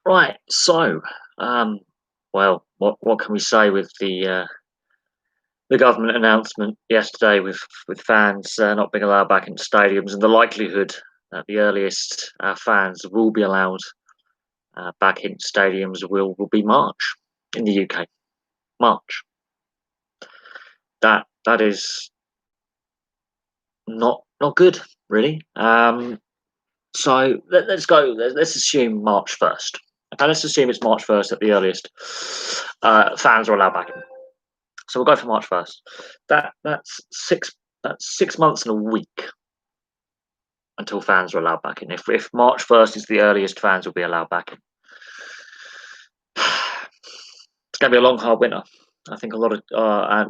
Right. So, well, what can we say with the government announcement yesterday with fans not being allowed back into stadiums and the likelihood that the earliest fans will be allowed back into stadiums will be March in the UK. March. That is not good, really. So let's go. Let's assume March 1st. Okay, let's assume it's March 1st at the earliest. Fans are allowed back in. So we'll go for March 1st. That's 6 months and a week until fans are allowed back in. If March 1st is the earliest fans will be allowed back in, it's going to be a long, hard winter. I think a lot of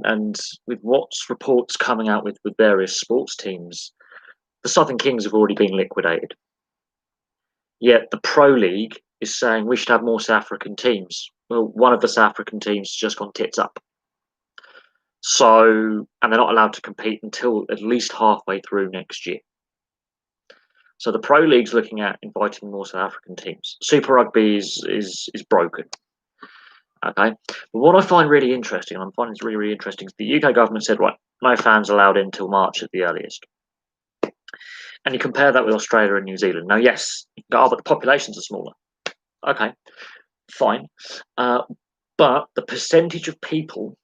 and with what's reports coming out with various sports teams, the Southern Kings have already been liquidated. Yet the Pro League is saying we should have more South African teams. Well, one of the South African teams has just gone tits up. So, and they're not allowed to compete until at least halfway through next year. So the Pro League's looking at inviting more South African teams. Super Rugby is broken. Okay, but what I find really interesting, and I'm finding this really interesting, is the UK government said, right, no fans allowed in until March at the earliest. And you compare that with Australia and New Zealand. Now, yes, but the populations are smaller. Okay, fine, but the percentage of people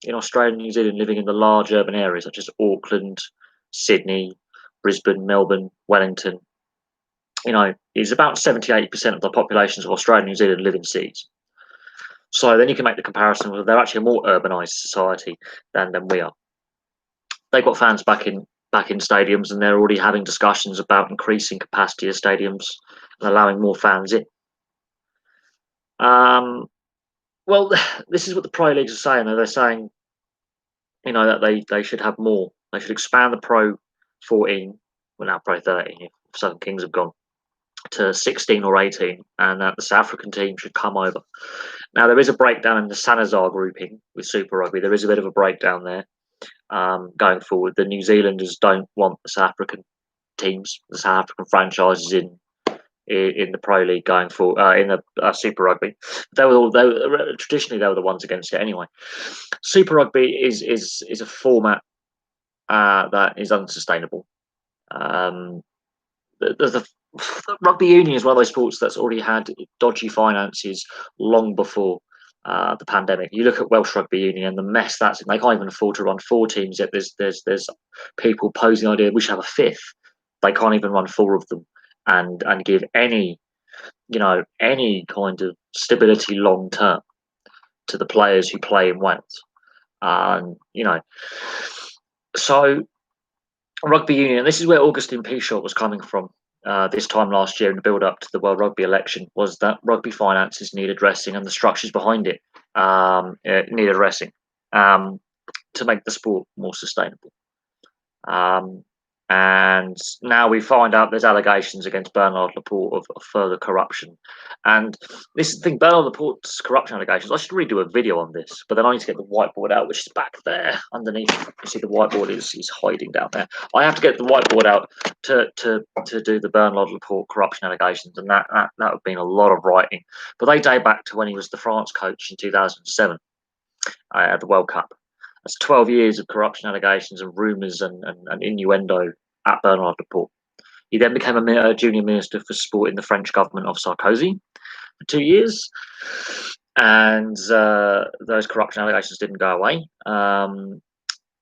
in Australia and New Zealand living in the large urban areas such as Auckland, Sydney, Brisbane, Melbourne, Wellington, is about 70-80% of the populations of Australia and New Zealand live in cities. So then you can make the comparison with they're actually a more urbanised society than we are. They've got fans back in stadiums, and they're already having discussions about increasing capacity of stadiums and allowing more fans in. Well, this is what the Pro Leagues are saying. They're saying, that they should have more. They should expand the Pro 14, well now Pro 13, if Southern Kings have gone, to 16 or 18, and that the South African team should come over. Now, there is a breakdown in the Sanazar grouping with Super Rugby. There is a bit of a breakdown there going forward. The New Zealanders don't want the South African teams, the South African franchises in the Pro League going forward, in the Super Rugby. Traditionally, they were the ones against it anyway. Super Rugby is a format that is unsustainable. The rugby union is one of those sports that's already had dodgy finances long before the pandemic. You look at Welsh Rugby Union and the mess that's in. They can't even afford to run 4 teams. Yet there's people posing the idea we should have a 5th. They can't even run 4 of them and give any kind of stability long term to the players who play in Wales. So rugby union, and this is where Augustine Pichot was coming from this time last year in the build up to the World Rugby election, was that rugby finances need addressing and the structures behind it need addressing to make the sport more sustainable. And now we find out there's allegations against Bernard Laporte of further corruption. And this is the thing, Bernard Laporte's corruption allegations, I should really do a video on this, but then I need to get the whiteboard out, which is back there underneath. You see the whiteboard is hiding down there. I have to get the whiteboard out to do the Bernard Laporte corruption allegations, and that would have been a lot of writing. But they date back to when he was the France coach in 2007 at the World Cup. That's 12 years of corruption allegations and rumours and innuendo at Bernard Laporte. He then became a junior minister for sport in the French government of Sarkozy for 2 years, and those corruption allegations didn't go away.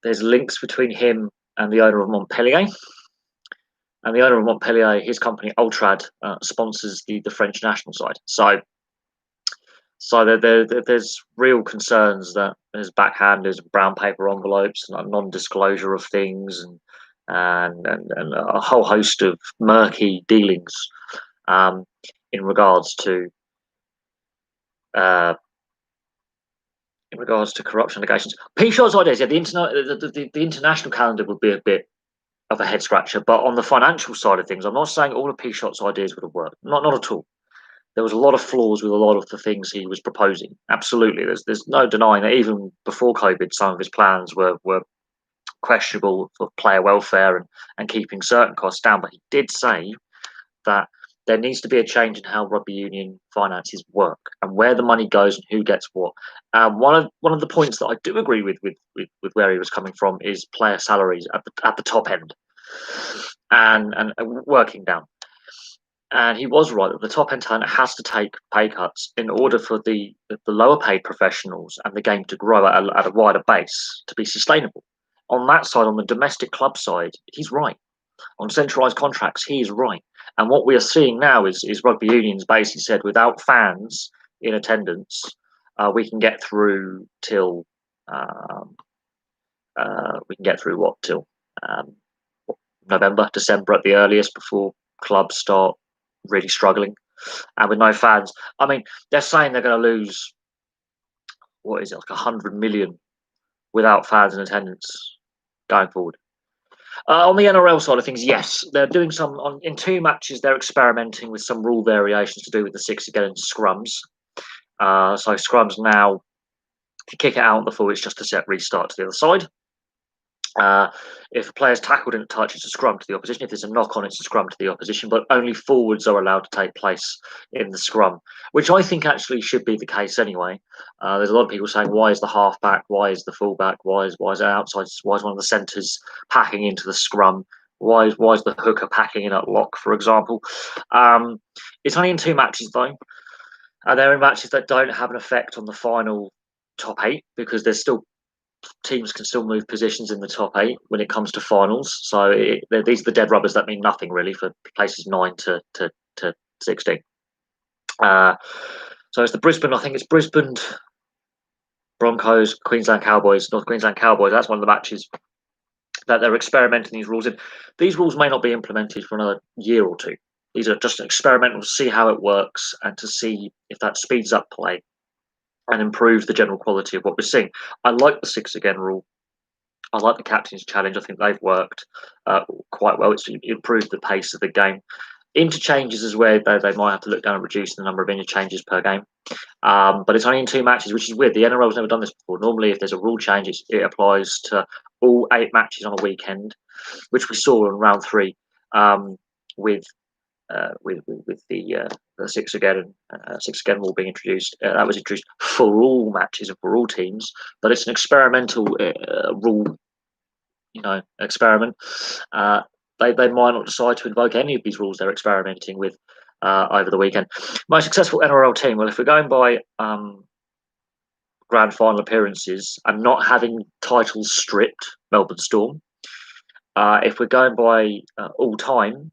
There's links between him and the owner of Montpellier. And the owner of Montpellier, his company Ultrad, sponsors the French national side. So there's real concerns that there's backhanders, brown paper envelopes, and non-disclosure of things, and a whole host of murky dealings in regards to corruption allegations. Pichot's ideas, the international calendar would be a bit of a head scratcher, but on the financial side of things, I'm not saying all of Pichot's ideas would have worked. Not at all. There was a lot of flaws with a lot of the things he was proposing. Absolutely, there's no denying that even before COVID, some of his plans were questionable for player welfare and keeping certain costs down. But he did say that there needs to be a change in how rugby union finances work and where the money goes and who gets what. One of the points that I do agree with where he was coming from is player salaries at the top end and working down. And he was right that the top end talent has to take pay cuts in order for the lower paid professionals and the game to grow at a wider base to be sustainable. On that side, on the domestic club side, he's right. On centralised contracts, he is right. And what we are seeing now is rugby unions basically said without fans in attendance, we can get through till November, December at the earliest before clubs start really struggling. And with no fans, I mean, they're saying they're going to lose, what is it, like 100 million without fans in attendance going forward. On the NRL side of things, yes, they're doing in 2 matches. They're experimenting with some rule variations to do with the 6 again in scrums. So scrums now, if you kick it out on the full, it's just a set restart to the other side. If a player's tackled in a touch, it's a scrum to the opposition. If there's a knock on, it's a scrum to the opposition. But only forwards are allowed to take place in the scrum, which I think actually should be the case anyway. There's a lot of people saying, why is the halfback? Why is the fullback? Why is it outside? Why is one of the centres packing into the scrum? Why is the hooker packing in at lock, for example? It's only in 2 matches though. And they're in matches that don't have an effect on the final top 8 because there's still teams can still move positions in the top 8 when it comes to finals. So these are the dead rubbers that mean nothing really for places 9 to 16. So it's the Brisbane. I think it's Brisbane Broncos, Queensland Cowboys, North Queensland Cowboys. That's one of the matches that they're experimenting these rules in. These rules may not be implemented for another year or 2. These are just experimental to see how it works and to see if that speeds up play and improves the general quality of what we're seeing. I like the 6 again rule. I like the captain's challenge. I think they've worked quite well. It's improved the pace of the game. Interchanges is where they might have to look down and reduce the number of interchanges per game. But it's only in 2 matches, which is weird. The NRL's never done this before. Normally, if there's a rule change, it applies to all 8 matches on a weekend, which we saw in round 3 with the 6 again and 6 again rule being introduced. That was introduced for all matches and for all teams, but it's an experimental rule, experiment. They might not decide to invoke any of these rules they're experimenting with over the weekend. Most successful NRL team. Well, if we're going by grand final appearances and not having titles stripped, Melbourne Storm. If we're going by all time.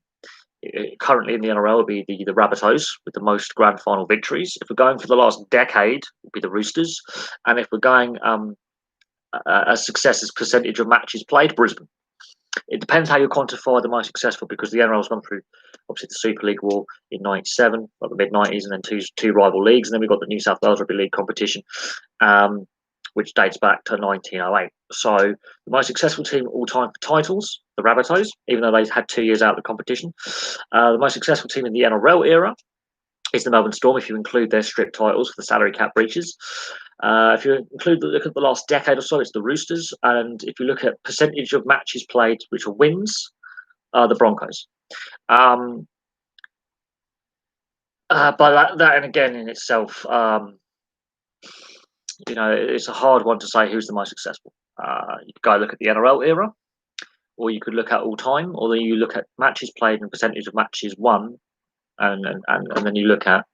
Currently in the NRL would be the Rabbitohs with the most grand final victories. If we're going for the last decade, it would be the Roosters. And if we're going as success as percentage of matches played, Brisbane. It depends how you quantify the most successful because the NRL's gone through obviously the Super League war in '97, like the mid-90s, and then two rival leagues. And then we've got the New South Wales Rugby League competition, which dates back to 1908. So the most successful team all time for titles, the Rabbitohs, even though they had 2 years out of the competition. The most successful team in the NRL era is the Melbourne Storm, if you include their stripped titles for the salary cap breaches. If you look at the last decade or so, it's the Roosters. And if you look at percentage of matches played, which are wins, the Broncos. But that and again in itself, it's a hard one to say who's the most successful. You could go look at the NRL era, or you could look at all time, or then you look at matches played and percentage of matches won, and then you look at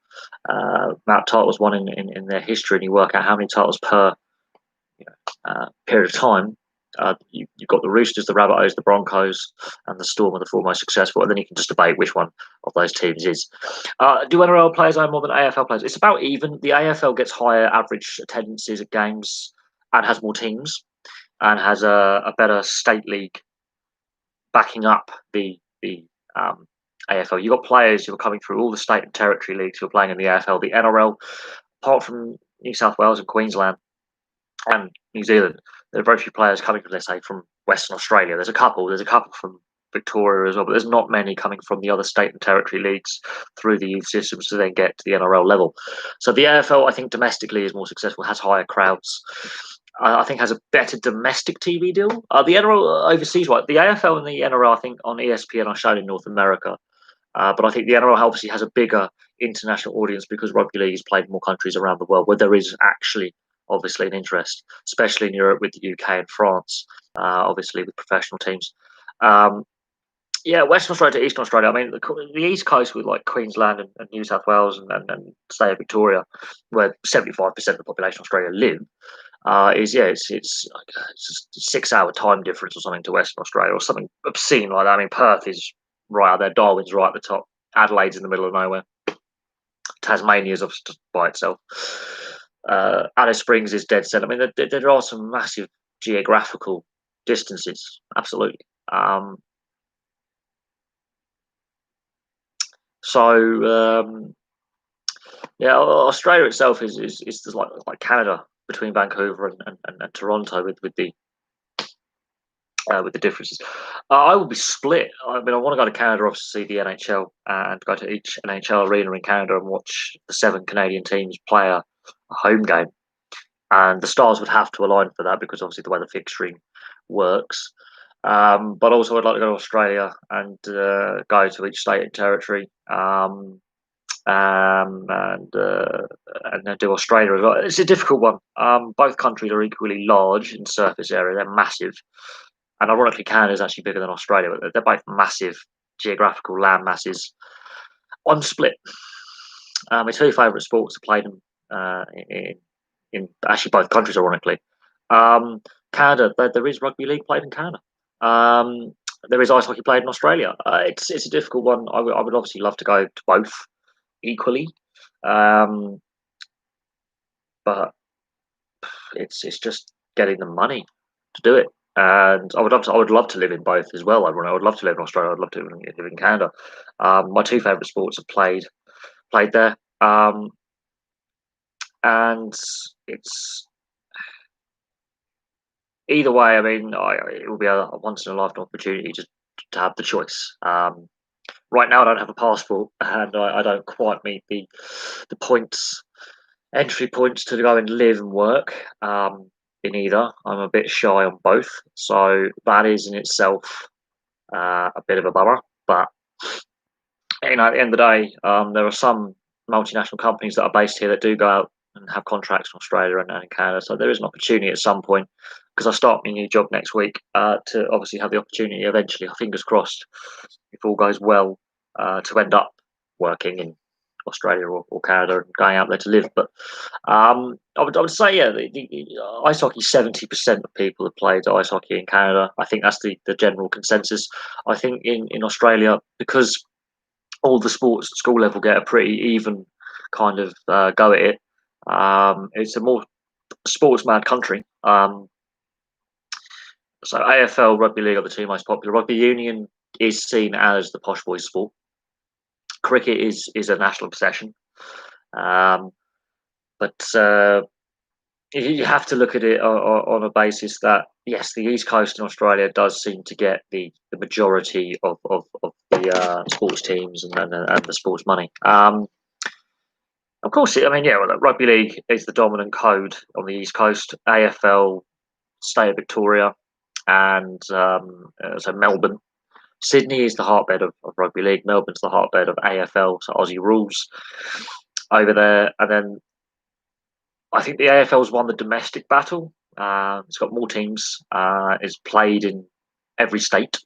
amount of titles won in their history, and you work out how many titles per period of time. You've got the Roosters, the Rabbitohs, the Broncos, and the Storm are the 4 most successful, and then you can just debate which one of those teams is. Do NRL players own more than AFL players? It's about even. The AFL gets higher average attendances at games and has more teams and has a better state league backing up the AFL. You've got players who are coming through all the state and territory leagues who are playing in the AFL. The NRL, apart from New South Wales and Queensland and New Zealand, there are very few players coming from, let's say, from Western Australia. There's a couple from Victoria as well, but there's not many coming from the other state and territory leagues through the youth systems to then get to the NRL level. So the AFL, I think, domestically is more successful, has higher crowds. I think has a better domestic TV deal. The NRL overseas, right? The AFL and the NRL, I think, on ESPN are shown in North America. But I think the NRL obviously has a bigger international audience because rugby league is played in more countries around the world, where there is actually obviously an interest, especially in Europe with the UK and France, obviously with professional teams. Um, yeah, Western Australia to Eastern Australia. I mean, the East Coast with like Queensland and New South Wales and state of Victoria, where 75% of the population of Australia live, is yeah, it's a 6 hour time difference or something to Western Australia or something obscene like that. I mean, Perth is right out there, Darwin's right at the top, Adelaide's in the middle of nowhere, Tasmania's up by itself. Alice Springs is dead set. I mean, there are some massive geographical distances, absolutely. Um, so yeah, Australia itself is just like Canada between Vancouver and Toronto with the differences. I will be split. I mean, I want to go to Canada obviously to see the NHL and go to each NHL arena in Canada and watch the 7 Canadian teams play a home game. And the Stars would have to align for that because obviously the way the fixturing works. But also, I'd like to go to Australia and go to each state and territory. And then do Australia as well. It's a difficult one. Both countries are equally large in surface area; they're massive, and ironically, Canada is actually bigger than Australia. But they're both massive geographical land masses. I'm split. My two favourite sports are played in actually both countries, ironically. Canada, there is rugby league played in Canada. Um, there is ice hockey played in Australia. It's a difficult one. I would obviously love to go to both equally. Um, but it's just getting the money to do it. And I would love to live in both as well. I would love to live in Australia. I'd love to live in Canada. My two favourite sports are played there, and it's either way. I mean, it will be a once in a lifetime opportunity to have the choice. Right now, I don't have a passport, and I don't quite meet the points entry points to go and live and work in either. I'm a bit shy on both, so that is in itself a bit of a bummer. But at the end of the day, there are some multinational companies that are based here that do go out and have contracts in Australia and Canada. So there is an opportunity at some point because I start my new job next week to obviously have the opportunity eventually, fingers crossed, if all goes well, to end up working in Australia or Canada and going out there to live. But I would say, yeah, the ice hockey, 70% of people have played ice hockey in Canada. I think that's the general consensus. I think in Australia, because all the sports at school level get a pretty even kind of go at it, it's a more sports mad country. So AFL, rugby league are the two most popular. Rugby union is seen as the posh boys sport. Cricket is a national obsession. Um, but you have to look at it on a basis that yes, the East Coast in Australia does seem to get the majority of the sports teams and the sports money. Of course, I mean, yeah, well, rugby league is the dominant code on the East Coast. AFL, state of Victoria, and so Melbourne. Sydney is the heartbed of rugby league. Melbourne's the heartbed of AFL, so Aussie rules over there. And then I think the AFL's won the domestic battle. It's got more teams. It's played in every state.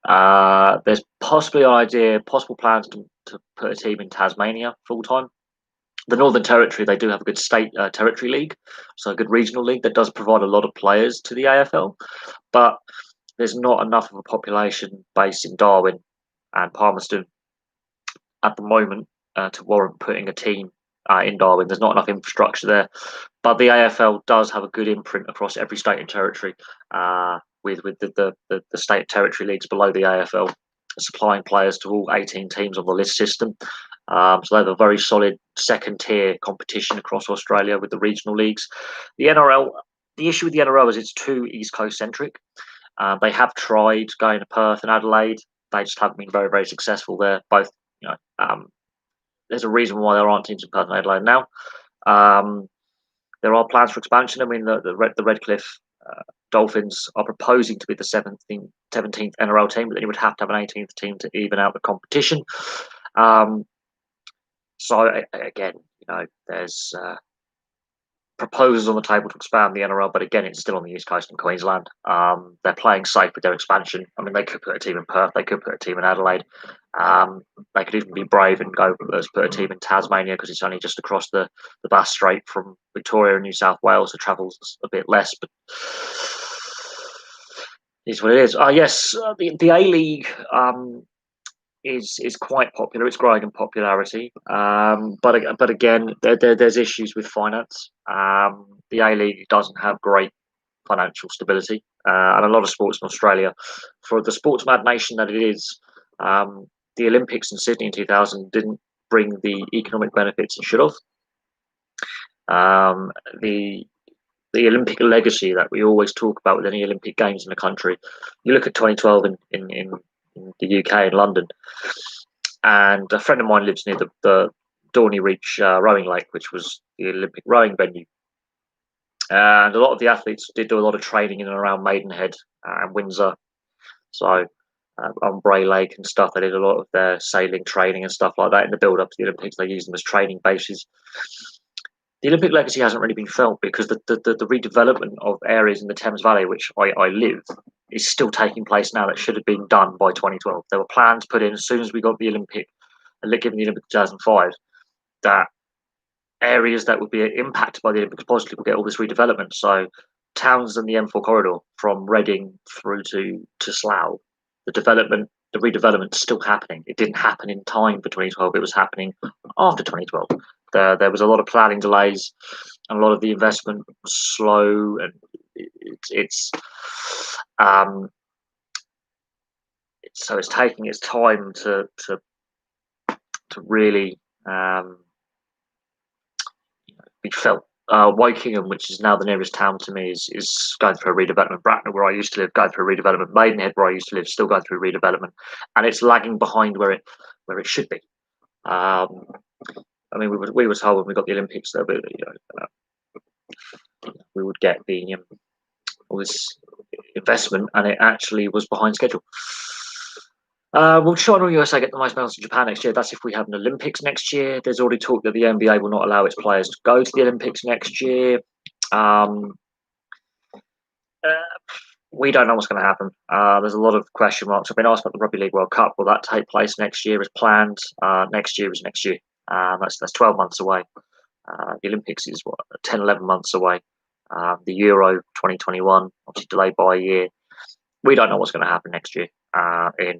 There's possibly an idea, possible plans to put a team in Tasmania full time. The Northern Territory, they do have a good state territory league, so a good regional league that does provide a lot of players to the AFL. But there's not enough of a population base in Darwin and Palmerston at the moment to warrant putting a team in Darwin. There's not enough infrastructure there, but the AFL does have a good imprint across every state and territory, with the state territory leagues below the AFL supplying players to all 18 teams on the list system. So they have a very solid second tier competition across Australia with the regional leagues. The NRL, the issue with the NRL is it's too East Coast centric. They have tried going to Perth and Adelaide. They just haven't been very, very successful there. Both, there's a reason why there aren't teams in Perth and Adelaide now. There are plans for expansion. I mean, the Redcliffe Dolphins are proposing to be the 17th NRL team, but then you would have to have an 18th team to even out the competition. So again, there's proposals on the table to expand the NRL, but again, it's still on the East Coast in Queensland. They're playing safe with their expansion. I mean, they could put a team in Perth, they could put a team in Adelaide. They could even be brave and go, let's put a team in Tasmania because it's only just across the Bass Strait from Victoria and New South Wales. So travel's a bit less, but it's what it is. Yes, the A-League is quite popular. It's growing in popularity, but again, there's issues with finance. The A-League doesn't have great financial stability, and a lot of sports in Australia, for the sports mad nation that it is, the Olympics in Sydney in 2000 didn't bring the economic benefits it should have. The Olympic legacy that we always talk about with any Olympic Games in the country. You look at 2012 in the UK, in London, and a friend of mine lives near the Dorney Reach rowing lake, which was the Olympic rowing venue. And a lot of the athletes did do a lot of training in and around Maidenhead and Windsor. So on Bray Lake and stuff, they did a lot of their sailing training and stuff like that in the build-up to the Olympics. They used them as training bases. The Olympic legacy hasn't really been felt because the redevelopment of areas in the Thames Valley, which I live, is still taking place now. That should have been done by 2012. There were plans put in as soon as we got the Olympic, given the Olympic 2005, that areas that would be impacted by the Olympics positively will get all this redevelopment. So towns in the M4 corridor from Reading through to Slough, the redevelopment is still happening. It didn't happen in time for 2012. It was happening after 2012. There was a lot of planning delays, and a lot of the investment was slow, and so it's taking its time to really be felt. Wokingham, which is now the nearest town to me, is going through a redevelopment. Bracknell, where I used to live, going through a redevelopment. Maidenhead, where I used to live, still going through redevelopment, and it's lagging behind where it should be. I mean, we were told when we got the Olympics that we would get all this investment, and it actually was behind schedule. Will China or USA get the most medals in Japan next year? That's if we have an Olympics next year. There's already talk that the NBA will not allow its players to go to the Olympics next year. We don't know what's going to happen. There's a lot of question marks. I've been asked about the Rugby League World Cup. Will that take place next year as planned? Next year is next year. That's 12 months away. The Olympics is 10, 11 months away. The Euro 2021, obviously delayed by a year. We don't know what's going to happen next year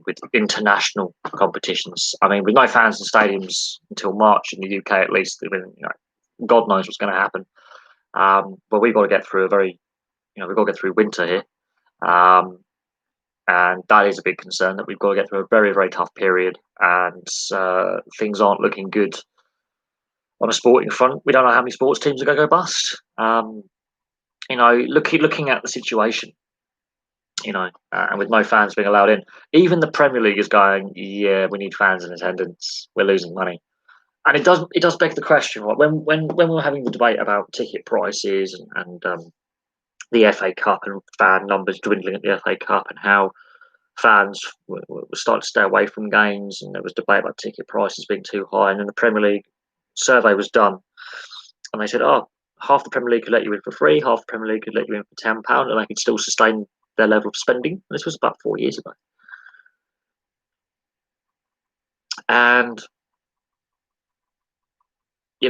with international competitions. I mean, with no fans in stadiums until March in the UK, at least. I mean, God knows what's going to happen. But we've got to get through we've got to get through winter here. And that is a big concern, that we've got to get through a very, very tough period, and things aren't looking good on a sporting front. We don't know how many sports teams are going to go bust. Looking at the situation, and with no fans being allowed in, even the Premier League is going, yeah, we need fans in attendance. We're losing money. And it does beg the question, right? When we're having the debate about ticket prices and the FA Cup and fan numbers dwindling at the FA Cup, and how fans were starting to stay away from games, and there was debate about ticket prices being too high, and then the Premier League survey was done, and they said, half the Premier League could let you in for free, half the Premier League could let you in for £10, and they could still sustain their level of spending. And this was about 4 years ago. And we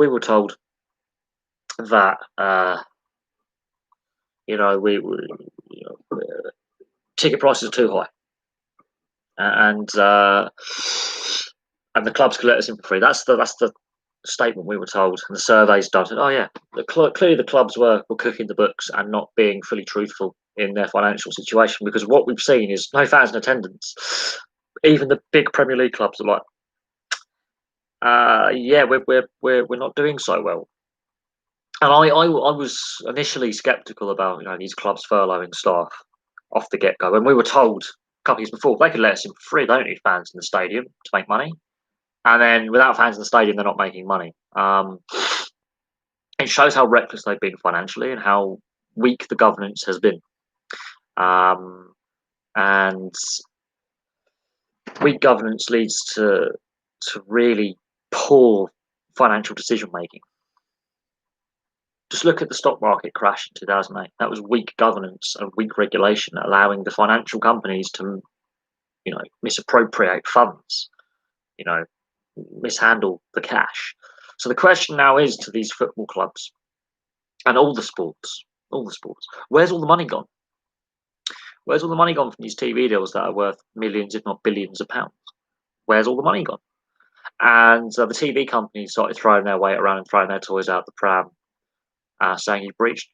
were told that ticket prices are too high, and the clubs could let us in for free. That's the statement we were told, and the surveys done. Oh yeah, clearly the clubs were cooking the books and not being fully truthful in their financial situation, because what we've seen is no fans in attendance. Even the big Premier League clubs are like, we're not doing so well. And I was initially sceptical about these clubs furloughing staff off the get go. When we were told a couple of years before they could let us in for free, they don't need fans in the stadium to make money. And then without fans in the stadium, they're not making money. It shows how reckless they've been financially and how weak the governance has been. And weak governance leads to really poor financial decision making. Just look at the stock market crash in 2008. That was weak governance and weak regulation, allowing the financial companies to, misappropriate funds, you know, mishandle the cash. So the question now is to these football clubs and all the sports, where's all the money gone? Where's all the money gone from these TV deals that are worth millions, if not billions of pounds? Where's all the money gone? And the TV companies started throwing their weight around and throwing their toys out the pram, saying you breached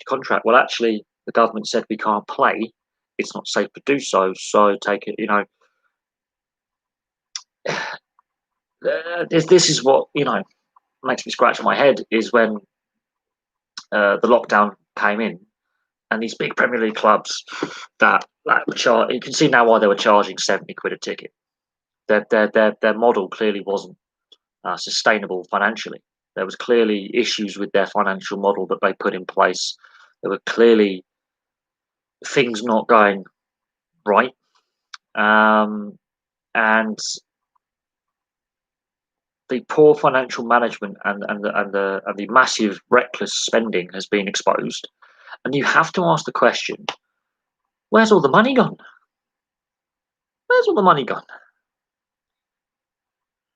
contract. Well, actually, the government said we can't play. It's not safe to do so. So take it. This is what makes me scratch my head is when the lockdown came in, and these big Premier League clubs that were you can see now why they were charging 70 quid a ticket. Their model clearly wasn't sustainable financially. There was clearly issues with their financial model that they put in place. There were clearly things not going right, and the poor financial management and the massive reckless spending has been exposed. And you have to ask the question: where's all the money gone? Where's all the money gone?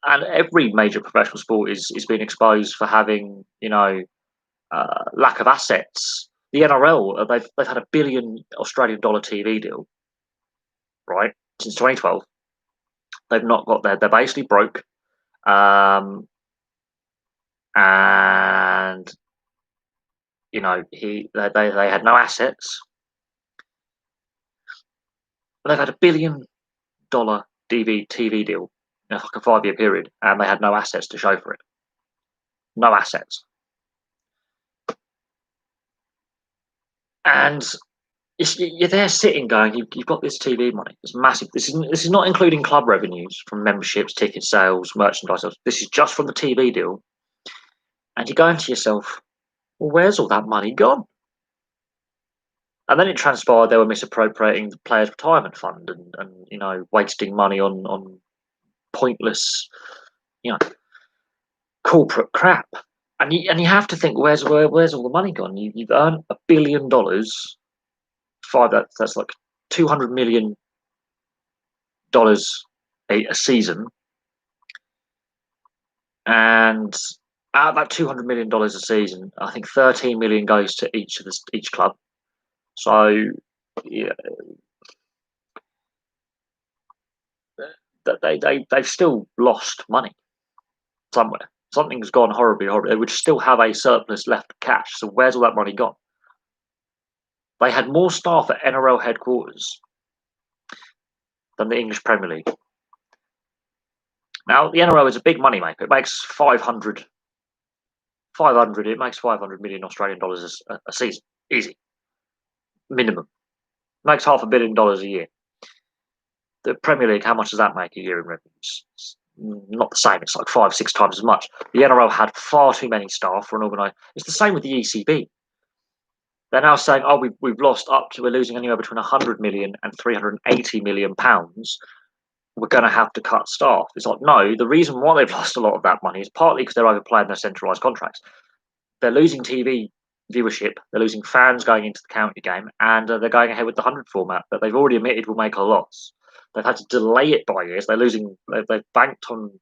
And every major professional sport is being exposed for having lack of assets. The NRL, they've had a billion Australian dollar TV deal, right, since 2012. They've not got they're basically broke, and they had no assets. They've had a $1 billion TV deal in like a 5-year period, and they had no assets to show for it. No assets. And you're there sitting going, you've got this TV money. It's massive. This is not including club revenues from memberships, ticket sales, merchandise sales. This is just from the TV deal. And you're going to yourself, well, where's all that money gone? And then it transpired they were misappropriating the players' retirement fund and wasting money on pointless, corporate crap. And you have to think, where's all the money gone? You've earned $1 billion. That's like $200 million a season, and out of that $200 million a season, I think 13 million goes to each club. So yeah, they've still lost money somewhere. Something's gone horribly. They would still have a surplus left cash. So where's all that money gone? They had more staff at NRL headquarters than the English Premier League. Now the NRL is a big money maker. It makes 500. It makes 500 million Australian dollars a season, easy, minimum. It makes $500 million a year. The Premier League, how much does that make a year in revenues? It's not the same. It's like 5-6 times as much. The NRL had far too many staff for an organisation. It's the same with the ECB. They're now saying, "Oh, we've lost we're losing anywhere between 100 million and 380 million pounds. We're going to have to cut staff." It's like, no. The reason why they've lost a lot of that money is partly because they're overplaying their centralised contracts. They're losing TV viewership. They're losing fans going into the county game, and they're going ahead with the 100 format that they've already admitted will make a loss. They've had to delay it by years. They're losing. They've banked on.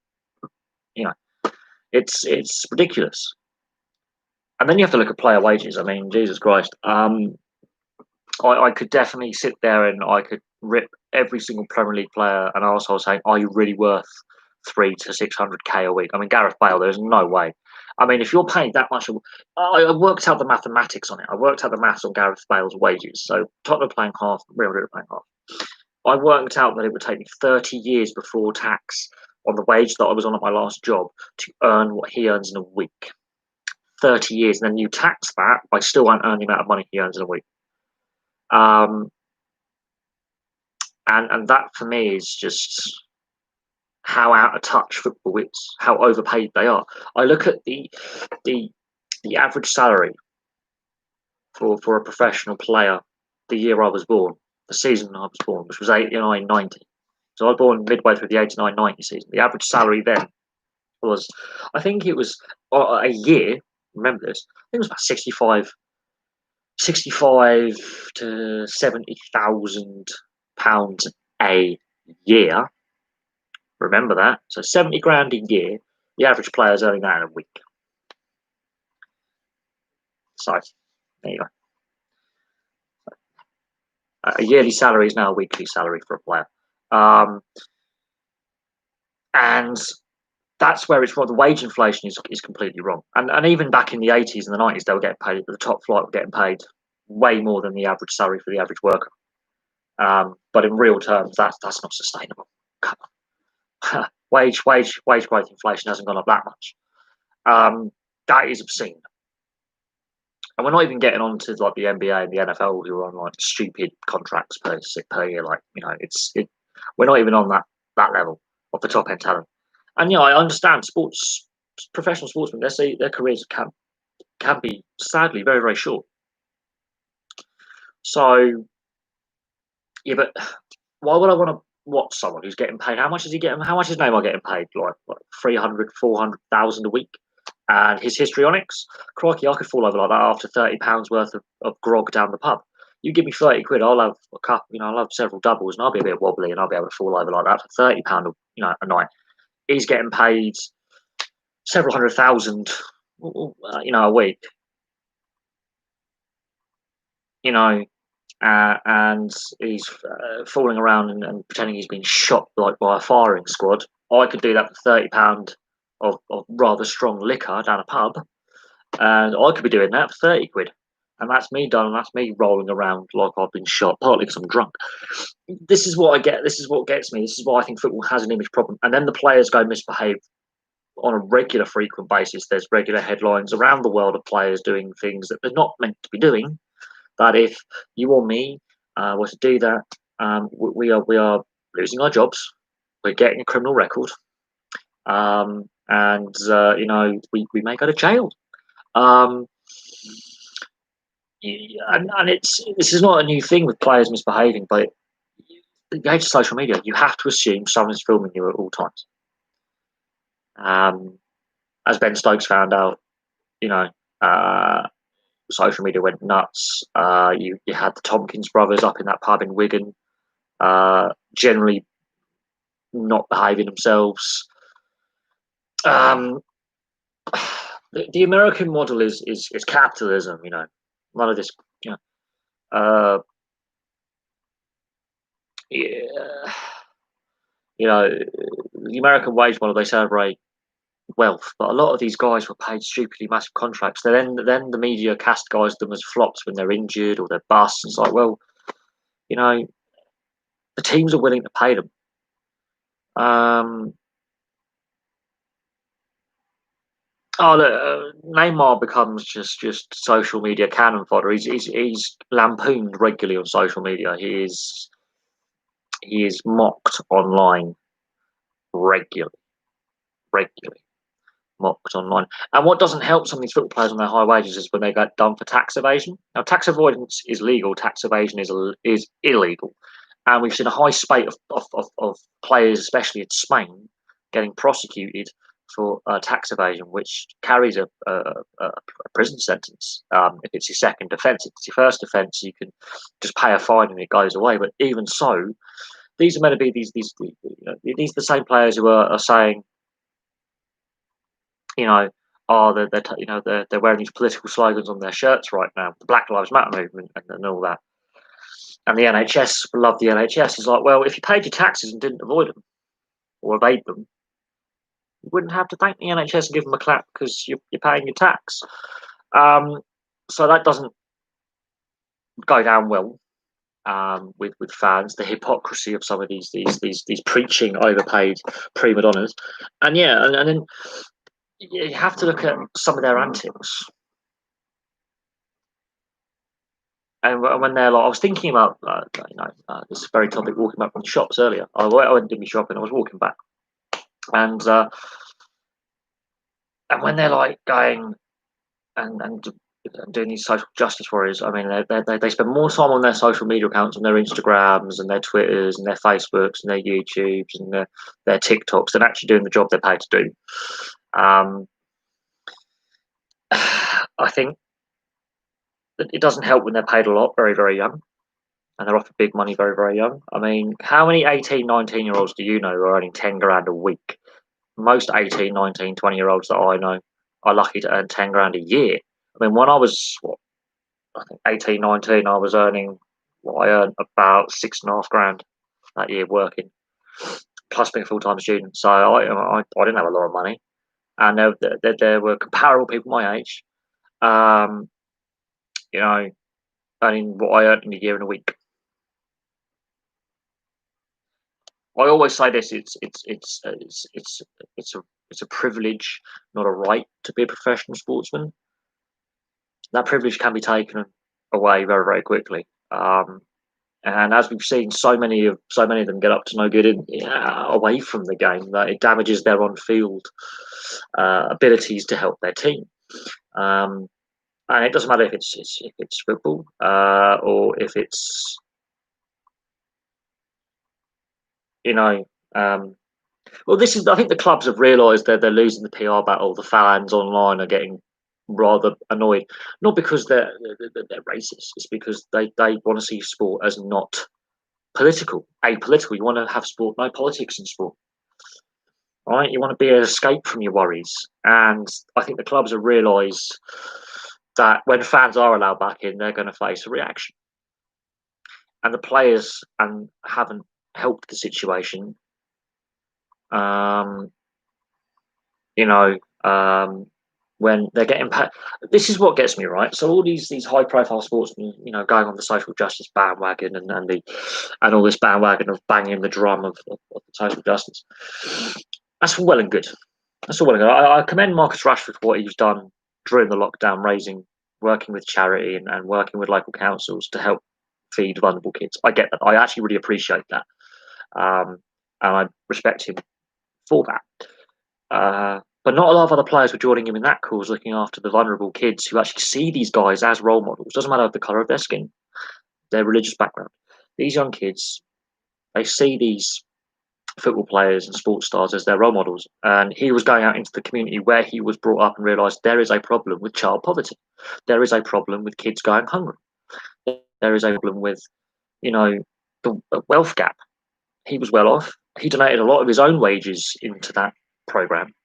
It's ridiculous. And then you have to look at player wages. I mean, Jesus Christ. I could definitely sit there and I could rip every single Premier League player an arsehole saying, "Are you really worth 300 to 600k a week?" I mean, Gareth Bale, there's no way. I mean, if you're paid that much, I worked out the mathematics on it. I worked out the maths on Gareth Bale's wages. So Tottenham playing half, Real Madrid playing half. I worked out that it would take me 30 years before tax on the wage that I was on at my last job to earn what he earns in a week. 30 years, and then you tax that by still won't earn the amount of money he earns in a week. And that for me is just how out of touch football is, how overpaid they are. I look at the the average salary for a professional player the year I was born, the season I was born, which was 89-90. So I was born midway through the 89-90 season. The average salary then was, I think it was a year, remember this, I think it was about 65 to 70,000 pounds a year. Remember that. So 70 grand a year. The average player is earning that in a week. So there you go. A yearly salary is now a weekly salary for a player. And that's where it's wrong. The wage inflation is completely wrong. And even back in the 80s and the 90s, they were getting paid, the top flight were getting paid way more than the average salary for the average worker. But in real terms, that's not sustainable. Come on. wage growth inflation hasn't gone up that much. That is obscene. And we're not even getting on to like the NBA and the NFL who are on like stupid contracts per year. Like, we're not even on that level of the top end talent. And I understand professional sportsmen, their careers can be sadly very, very short. So yeah, but why would I want to watch someone who's getting paid? How much is he getting? How much is Neymar getting paid? Like 300, 400,000 a week? And his histrionics, crikey, I could fall over like that after £30 worth of grog down the pub. You give me 30 quid, I'll have a cup, I'll have several doubles, and I'll be a bit wobbly, and I'll be able to fall over like that for £30, a night. He's getting paid several hundred thousand, a week. And he's falling around and pretending he's been shot like by a firing squad. I could do that for £30 of rather strong liquor down a pub, and I could be doing that for 30 quid. And that's me done, and that's me rolling around like I've been shot, partly because I'm drunk. This is what I get. This is what gets me. This is why I think football has an image problem. And then the players go misbehave on a regular, frequent basis. There's regular headlines around the world of players doing things that they're not meant to be doing. That if you or me were to do that, we are losing our jobs. We're getting a criminal record, and we may go to jail. And this is not a new thing with players misbehaving, but the age of social media, you have to assume someone is filming you at all times. As Ben Stokes found out, social media went nuts. You had the Tompkins brothers up in that pub in Wigan, generally not behaving themselves. The American model is capitalism. None of this. The American wage model, they celebrate wealth, but a lot of these guys were paid stupidly massive contracts. Then the media cast guys them as flops when they're injured or they're busts. It's like, well, the teams are willing to pay them. Neymar becomes just social media cannon fodder. He's lampooned regularly on social media. He is mocked online regularly mocked online. And what doesn't help some of these football players on their high wages is when they get done for tax evasion. Now, tax avoidance is legal. Tax evasion is illegal. And we've seen a high spate of players, especially in Spain, getting prosecuted for tax evasion, which carries a prison sentence. If it's your second offence, if it's your first offence, you can just pay a fine and it goes away. But even so, these are meant to be these are the same players who are saying, they're wearing these political slogans on their shirts right now, the Black Lives Matter movement and all that. And the NHS love the NHS. It's like, well, if you paid your taxes and didn't avoid them or evade them, you wouldn't have to thank the NHS and give them a clap because you're paying your tax. So that doesn't go down well with fans. The hypocrisy of some of these preaching overpaid prima donnas, and then you have to look at some of their antics. And when they're like, I was thinking about this very topic, walking back from the shops earlier. I went to my shopping. I was walking back, and when they're like going, and doing these social justice warriors. I mean, they spend more time on their social media accounts, on their Instagrams and their Twitters and their Facebooks and their YouTubes and their TikToks than actually doing the job they're paid to do. I think that it doesn't help when they're paid a lot very, very young, and they're offered big money very, very young. I mean, how many 18, 19-year-olds do you know who are earning 10 grand a week? Most 18, 19, 20-year-olds that I know are lucky to earn 10 grand a year. I mean, when I was, I think 18, 19, I was earning, I earned about 6.5 grand that year working, plus being a full-time student. So I didn't have a lot of money. And there were comparable people my age, you know, earning what I earned in a year and a week. I always say this: it's a privilege, not a right, to be a professional sportsman. That privilege can be taken away very, very quickly. And as we've seen, so many of them get up to no good away from the game, that it damages their on-field abilities to help their team. And it doesn't matter if it's football or if it's well, this is. I think the clubs have realised that they're losing the PR battle. The fans online are getting rather annoyed, not because they're racist. It's because they want to see sport as not political, apolitical. You want to have sport, no politics in sport, right? You want to be an escape from your worries. And I think the clubs have realised that when fans are allowed back in, they're going to face a reaction. And the players haven't helped the situation. When they're getting this is what gets me, right? So all these high profile sportsmen, going on the social justice bandwagon and all this bandwagon of banging the drum of social justice. That's all well and good. That's all well and good. I commend Marcus Rashford for what he's done during the lockdown, working with charity and working with local councils to help feed vulnerable kids. I get that. I actually really appreciate that. And I respect him for that. But not a lot of other players were joining him in that cause, looking after the vulnerable kids who actually see these guys as role models. Doesn't matter the colour of their skin, their religious background. These young kids, they see these football players and sports stars as their role models. And he was going out into the community where he was brought up and realised there is a problem with child poverty. There is a problem with kids going hungry. There is a problem with, the wealth gap. He was well off. He donated a lot of his own wages into that programme.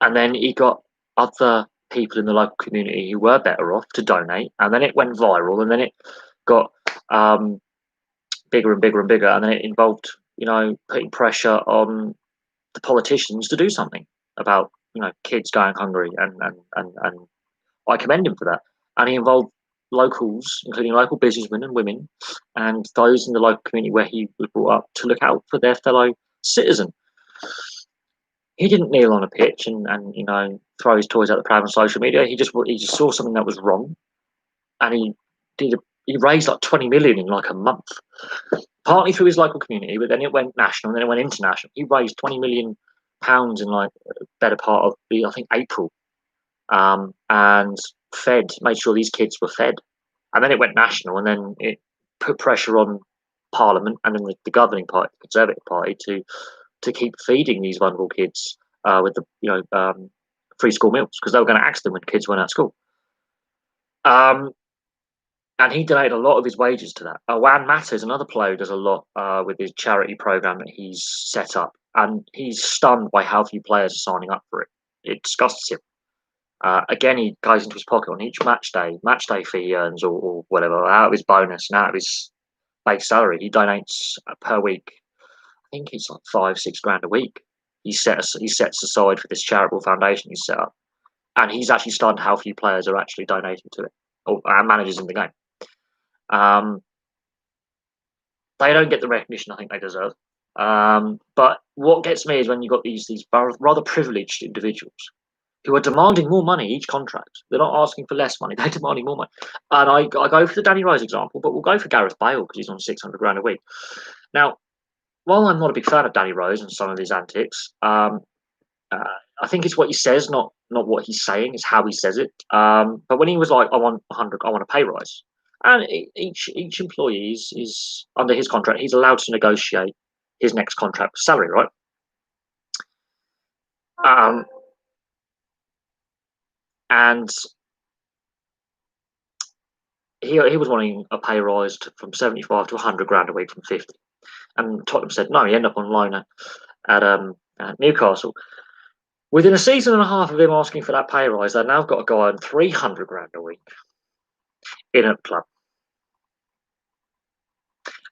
And then he got other people in the local community who were better off to donate. And then it went viral. And then it got bigger and bigger and bigger. And then it involved, putting pressure on the politicians to do something about, kids going hungry. And I commend him for that. And he involved locals, including local businessmen and women, and those in the local community where he was brought up, to look out for their fellow citizen. He didn't kneel on a pitch and throw his toys out the pram on social media. He just saw something that was wrong, and he raised like 20 million in like a month, partly through his local community, but then it went national, and then it went international. He raised 20 million pounds in like a better part of I think April, and made sure these kids were fed, and then it went national, and then it put pressure on Parliament and then the governing party, the Conservative Party, to keep feeding these vulnerable kids with the free school meals, because they were going to axe them when kids weren't at school. And he donated a lot of his wages to that. Juan Mata, another player who does a lot with his charity program that he's set up, and he's stunned by how few players are signing up for it. It disgusts him. Again, he goes into his pocket on each match day fee he earns, or whatever, out of his bonus and out of his base salary. He donates per week. I think it's like 5-6 grand a week. He sets aside for this charitable foundation he's set up, and he's actually stunned how few players are actually donating to it, or managers in the game. They don't get the recognition I think they deserve. But what gets me is when you've got these rather privileged individuals who are demanding more money each contract. They're not asking for less money; they're demanding more money. And I go for the Danny Rose example, but we'll go for Gareth Bale because he's on 600 grand a week. Now, while I'm not a big fan of Danny Rose and some of his antics, I think it's what he says, not not what he's saying, it's how he says it. But when he was like, I want 100, I want a pay rise. And each employee is under his contract, he's allowed to negotiate his next contract salary, right? And he was wanting a pay rise from 75 to 100 grand a week from 50. And Tottenham said no. He ended up on loan at Newcastle. Within a season and a half of him asking for that pay rise, they've now got a guy on 300 grand a week in a club.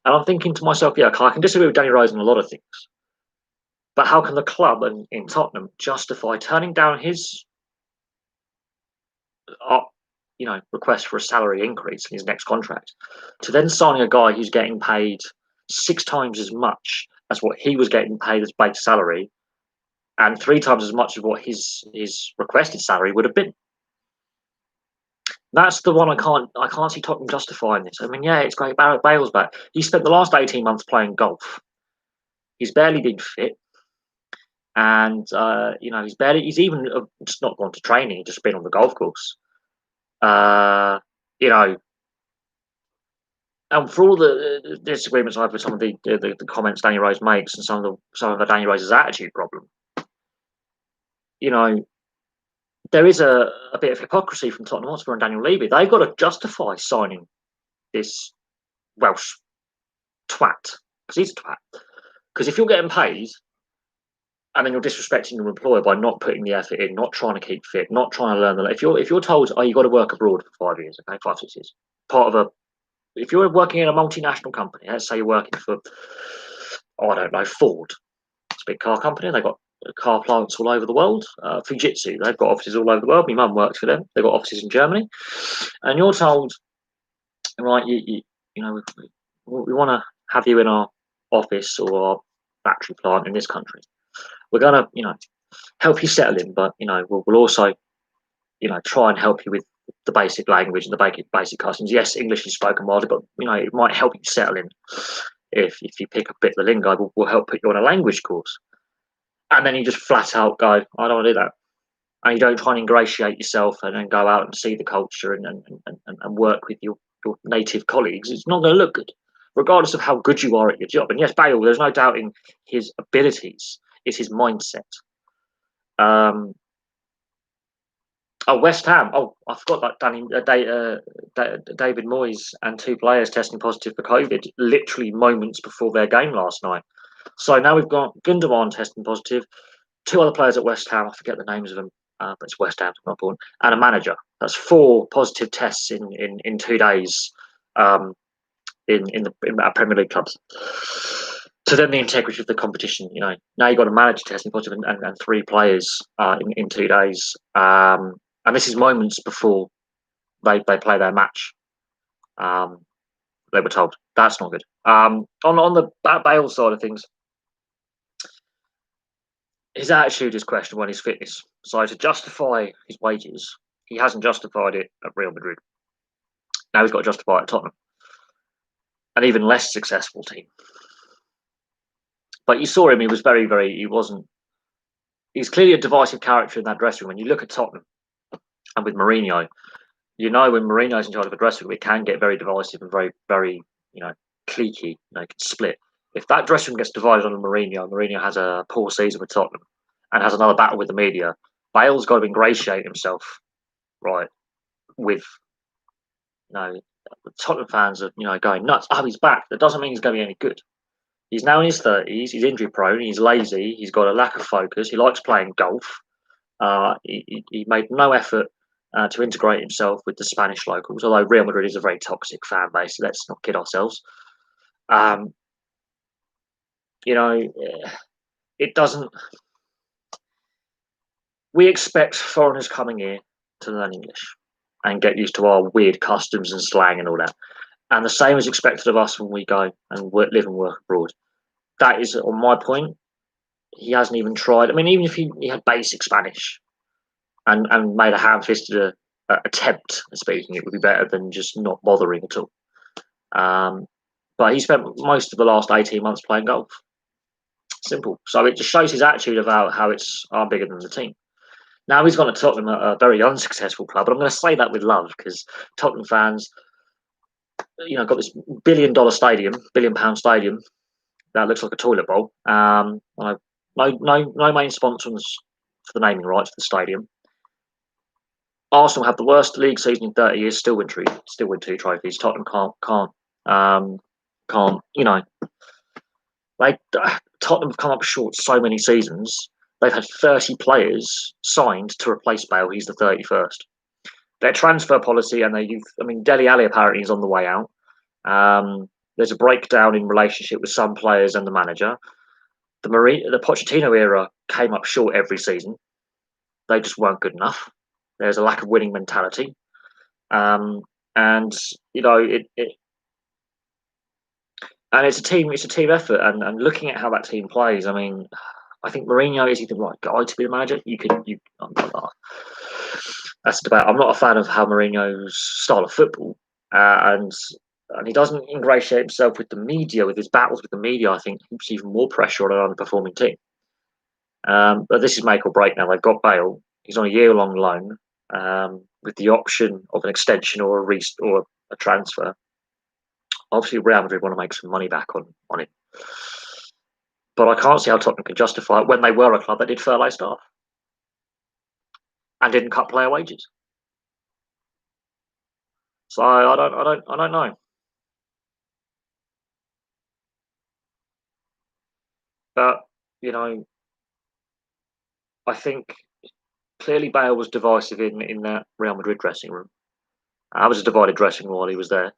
And I'm thinking to myself, yeah, I can disagree with Danny Rose on a lot of things, but how can the club in Tottenham justify turning down his, request for a salary increase in his next contract, to then signing a guy who's getting paid 6 times as much as what he was getting paid as base salary, and 3 times as much as what his requested salary would have been? That's the one I can't see Tottenham justifying this. I mean, yeah, it's great. Bale's back. He spent the last 18 months playing golf. He's barely been fit, and he's even just not gone to training. He's just been on the golf course. You know, and for all the disagreements I have with some of the comments Danny Rose makes, and some of Danny Rose's attitude problem, there is a bit of hypocrisy from Tottenham Hotspur and Daniel Levy. They've got to justify signing this Welsh twat, because he's a twat. Because if you're getting paid and then you're disrespecting your employer by not putting the effort in, not trying to keep fit, not trying to learn the, if you're told, oh, you got to work abroad for 5 years, okay, 5-6 years, if you're working in a multinational company, let's say you're working for, I don't know, Ford, it's a big car company, they've got car plants all over the world. Fujitsu, they've got offices all over the world. My mum works for them. They've got offices in Germany, and you're told, right, we want to have you in our office or our factory plant in this country. We're going to, help you settle in, but we'll also, try and help you with the basic language and the basic customs. Yes, English is spoken widely, but it might help you settle in. If you pick a bit of the lingo, we'll help put you on a language course. And then you just flat out go, I don't want to do that. And you don't try and ingratiate yourself and then go out and see the culture and work with your native colleagues. It's not going to look good, regardless of how good you are at your job. And yes, Bale, there's no doubting his abilities. It's his mindset. West Ham. Oh, I forgot that David Moyes and 2 players testing positive for COVID literally moments before their game last night. So now we've got Gundogan testing positive, 2 other players at West Ham, I forget the names of them, but it's West Ham, not important, and a manager. That's 4 positive tests in 2 days in our Premier League clubs. So then the integrity of the competition, now you've got a manager testing positive and 3 players in 2 days. And this is moments before they play their match. They were told that's not good. On the Bale side of things, his attitude is questionable and his fitness. So to justify his wages, he hasn't justified it at Real Madrid. Now he's got to justify it at Tottenham, an even less successful team. But you saw him; he was very, very. He's clearly a divisive character in that dressing room. When you look at Tottenham and with Mourinho, when Mourinho's in charge of a dressing room, it can get very divisive and very, very, cliquey. It can split. If that dressing room gets divided on Mourinho has a poor season with Tottenham and has another battle with the media, Bale's got to ingratiate himself, right, with, the Tottenham fans are, going nuts. Oh, he's back. That doesn't mean he's going to be any good. He's now in his 30s. He's injury prone. He's lazy. He's got a lack of focus. He likes playing golf. He made no effort to integrate himself with the Spanish locals, although Real Madrid is a very toxic fan base. So let's not kid ourselves. It doesn't. We expect foreigners coming here to learn English and get used to our weird customs and slang and all that. And the same is expected of us when we go and live and work abroad. That is, on my point, he hasn't even tried. I mean, even if he had basic Spanish and made a ham-fisted attempt at speaking, it would be better than just not bothering at all. But he spent most of the last 18 months playing golf. Simple. So it just shows his attitude about how I'm bigger than the team. Now he's gone to Tottenham, a very unsuccessful club, but I'm going to say that with love because Tottenham fans, got this $1 billion stadium, £1 billion stadium that looks like a toilet bowl. No main sponsors for the naming rights for the stadium. Arsenal have the worst league season in 30 years. Still win two trophies. Tottenham can't. Like Tottenham have come up short so many seasons. They've had 30 players signed to replace Bale. He's the 31st. Their transfer policy and their youth. I mean, Dele Alli apparently is on the way out. There's a breakdown in relationship with some players and the manager. The Pochettino era came up short every season. They just weren't good enough. There's a lack of winning mentality, and it's a team effort. And looking at how that team plays, I mean, I think Mourinho is the right guy to be the manager. That's the debate. I'm not a fan of how Mourinho's style of football, and he doesn't ingratiate himself with the media, with his battles with the media. I think heaps even more pressure on an underperforming team. But this is make or break now. They've got Bale. He's on a year-long loan with the option of an extension or a transfer. Obviously, Real Madrid want to make some money back on it. But I can't see how Tottenham can justify it when they were a club that did furlough staff and didn't cut player wages. So I don't know. But I think clearly Bale was divisive in that Real Madrid dressing room. I was a divided dressing room while he was there.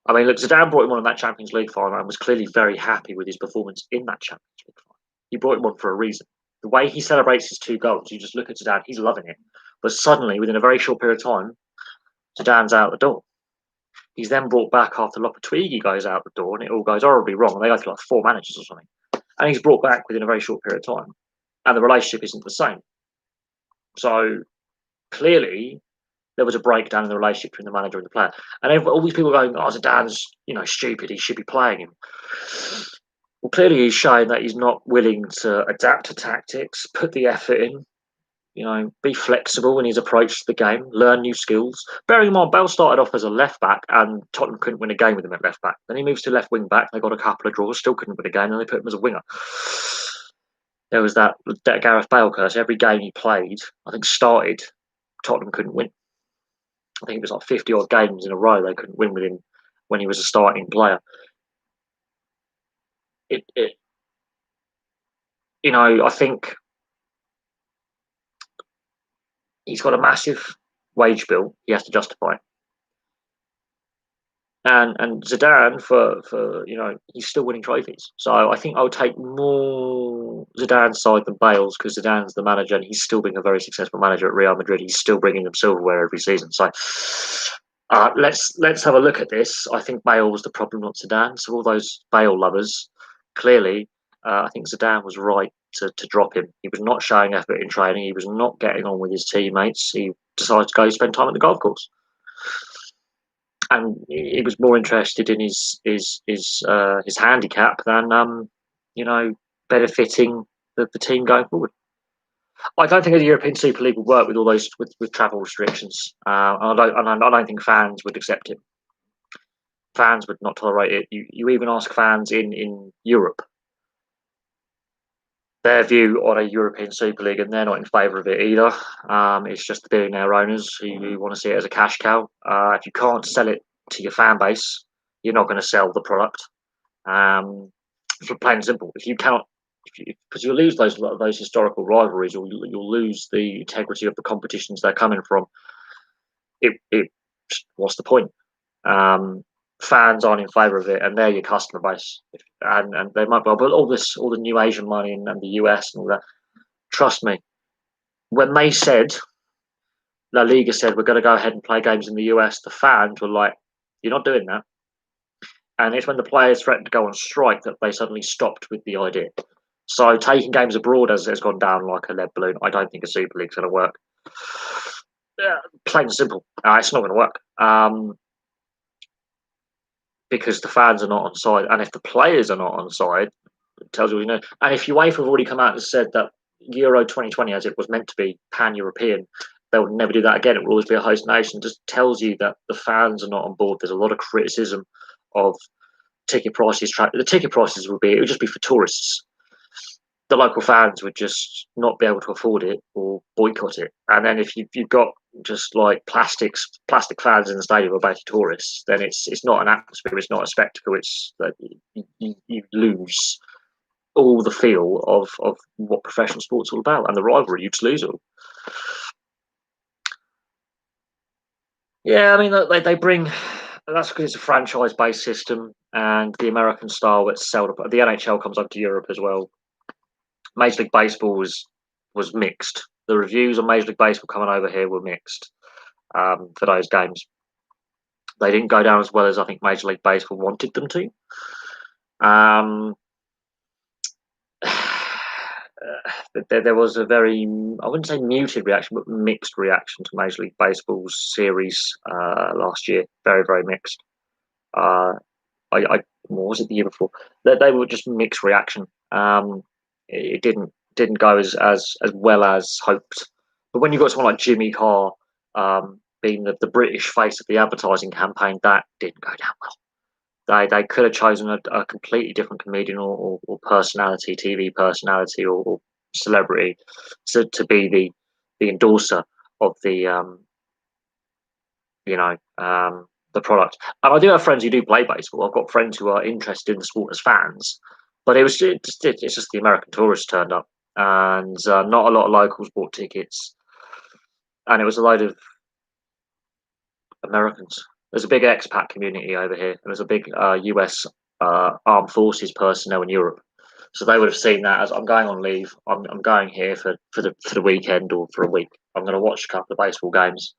I mean, look, Zidane brought him on in that Champions League final and was clearly very happy with his performance in that Champions League final. He brought him on for a reason. The way he celebrates his 2 goals, you just look at Zidane, he's loving it. But suddenly, within a very short period of time, Zidane's out the door. He's then brought back after Lopetegui goes out the door, and it all goes horribly wrong. And they go through like 4 managers or something. And he's brought back within a very short period of time. And the relationship isn't the same. So clearly, there was a breakdown in the relationship between the manager and the player. And all these people going, "Oh, Zidane's stupid. He should be playing him." Well, clearly he's showing that he's not willing to adapt to tactics, put the effort in, be flexible in his approach to the game, learn new skills. Bearing in mind, Bale started off as a left back, and Tottenham couldn't win a game with him at left back. Then he moves to left wing back. They got a couple of draws, still couldn't win a game, and they put him as a winger. There was that Gareth Bale curse. Every game he played, I think started, Tottenham couldn't win. I think it was like 50 odd games in a row they couldn't win with him when he was a starting player. I think he's got a massive wage bill he has to justify. And Zidane for he's still winning trophies. So I think I would take more Zidane's side than Bale's because Zidane's the manager and he's still being a very successful manager at Real Madrid. He's still bringing them silverware every season. So let's have a look at this. I think Bale was the problem, not Zidane. So all those Bale lovers, clearly, I think Zidane was right to drop him. He was not showing effort in training. He was not getting on with his teammates. He decided to go spend time at the golf course. And he was more interested in his handicap than benefiting the team going forward. I don't think the European Super League would work with all those with travel restrictions. I don't think fans would accept it. Fans would not tolerate it. You even ask fans in Europe their view on a European Super League, and they're not in favour of it either. It's just the billionaire owners who want to see it as a cash cow. If you can't sell it to your fan base, you're not going to sell the product. For plain and simple, if you cannot, because you'll lose those historical rivalries, or you'll lose the integrity of the competitions they're coming from. What's the point? Fans aren't in favour of it, and they're your customer base, and they might well, but all the new Asian money and the US and all that. Trust me, when they said La Liga said we're going to go ahead and play games in the US, the fans were like, "You're not doing that." And it's when the players threatened to go on strike that they suddenly stopped with the idea. So taking games abroad has gone down like a lead balloon. I don't think a Super League's going to work. Plain and simple, it's not going to work. Because the fans are not on side, and if the players are not on side, it tells you what you know. And if UEFA have already come out and said that Euro 2020, as it was meant to be pan-European, they will never do that again. It will always be a host nation. It just tells you that the fans are not on board. There's a lot of criticism of ticket prices. The ticket prices it would just be for tourists. The local fans would just not be able to afford it or boycott it. And then if you've got just like plastic fans in the stadium are basically tourists, then it's not an atmosphere, it's not a spectacle. It's that you lose all the feel of what professional sports all about, and the rivalry. You just lose it all. Yeah, I mean they bring. That's because it's a franchise-based system, and the American style it's sold. The NHL comes over to Europe as well. Major League Baseball was mixed. The reviews on Major League Baseball coming over here were mixed for those games. They didn't go down as well as I think Major League Baseball wanted them to. There was a very, I wouldn't say muted reaction, but mixed reaction to Major League Baseball's series last year. Very, very mixed. What was it the year before? They were just mixed reaction. It didn't go as well as hoped. But when you've got someone like Jimmy Carr being the British face of the advertising campaign, that didn't go down well. They could have chosen a completely different comedian or personality, TV personality or celebrity to be the endorser of the the product. And I do have friends who do play baseball. I've got friends who are interested in the sport as fans, but it's just the American tourists turned up, and not a lot of locals bought tickets, and it was a load of Americans. There's a big expat community over here, and there's a big US armed forces personnel in Europe. So they would have seen that as I'm going on leave. I'm going here for the weekend or for a week. I'm going to watch a couple of baseball games,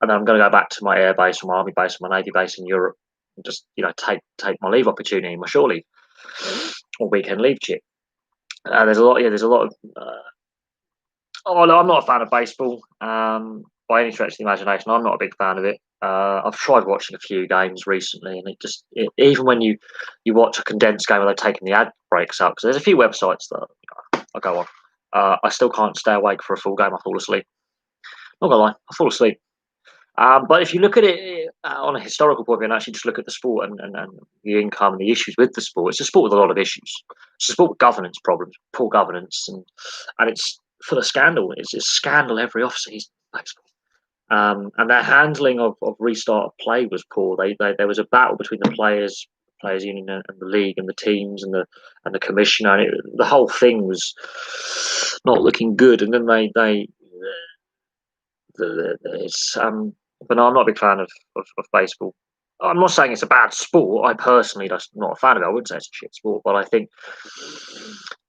and then I'm going to go back to my air base, or my army base, or my navy base in Europe, and just take my leave opportunity, my shore leave or weekend leave chip. There's a lot. Yeah, there's a lot of. Oh no, I'm not a fan of baseball by any stretch of the imagination. I'm not a big fan of it. I've tried watching a few games recently, and even when you watch a condensed game where they're taking the ad breaks up, because there's a few websites that I go on, I still can't stay awake for a full game. I fall asleep. Not gonna lie, I fall asleep. But if you look at it on a historical point of view and actually just look at the sport and the income and the issues with the sport, it's a sport with a lot of issues. It's a sport with governance problems, poor governance, and it's full of scandal. It's a scandal every off season. And their handling of restart of play was poor. There was a battle between the players union and the league and the teams and the commissioner. And the whole thing was not looking good. And then but no, I'm not a big fan of baseball. I'm not saying it's a bad sport. I personally just not a fan of it. I wouldn't say it's a shit sport, but I think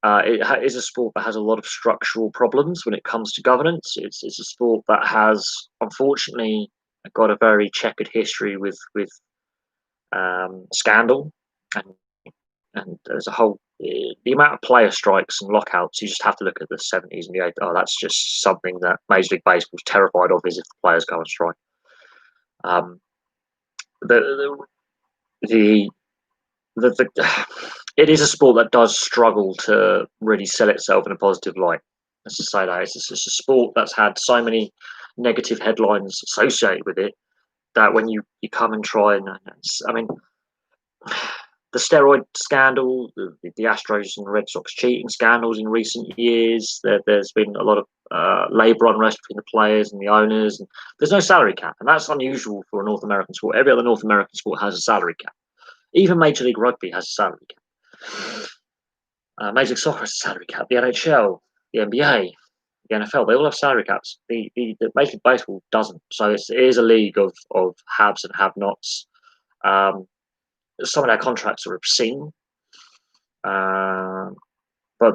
it is a sport that has a lot of structural problems when it comes to governance. It's a sport that has, unfortunately, got a very checkered history with scandal, and there's a whole the amount of player strikes and lockouts. You just have to look at the 70s and the 80s. Oh, that's just something that Major League Baseball's terrified of, is if the players go on strike. The it is a sport that does struggle to really sell itself in a positive light. Let's just say that it's a sport that's had so many negative headlines associated with it that when you come and try and, I mean, the steroid scandal, the Astros and Red Sox cheating scandals in recent years. There's been a lot of labour unrest between the players and the owners. And there's no salary cap, and that's unusual for a North American sport. Every other North American sport has a salary cap. Even Major League Rugby has a salary cap. Major League Soccer has a salary cap. The NHL, the NBA, the NFL, they all have salary caps. The Major League Baseball doesn't. So it is a league of haves and have-nots. Some of their contracts are obscene, but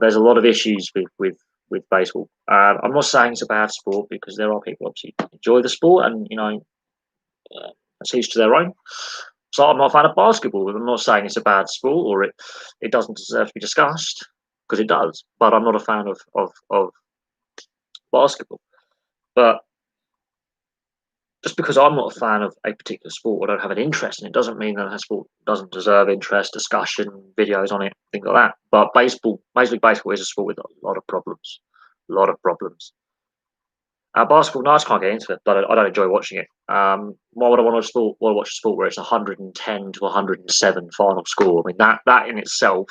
there's a lot of issues with baseball. I'm not saying it's a bad sport, because there are people obviously who enjoy the sport, and it's each to their own. So I'm not a fan of basketball. I'm not saying it's a bad sport or it doesn't deserve to be discussed, because it does. But I'm not a fan of basketball. But just because I'm not a fan of a particular sport or don't have an interest in it, doesn't mean that sport doesn't deserve interest, discussion, videos on it, things like that. But Major League Baseball is a sport with a lot of problems. A lot of problems. Basketball, no, I just can't get into it. But I don't enjoy watching it. Why would I want to sport? Want to watch a sport where it's 110 to 107 final score? I mean, that in itself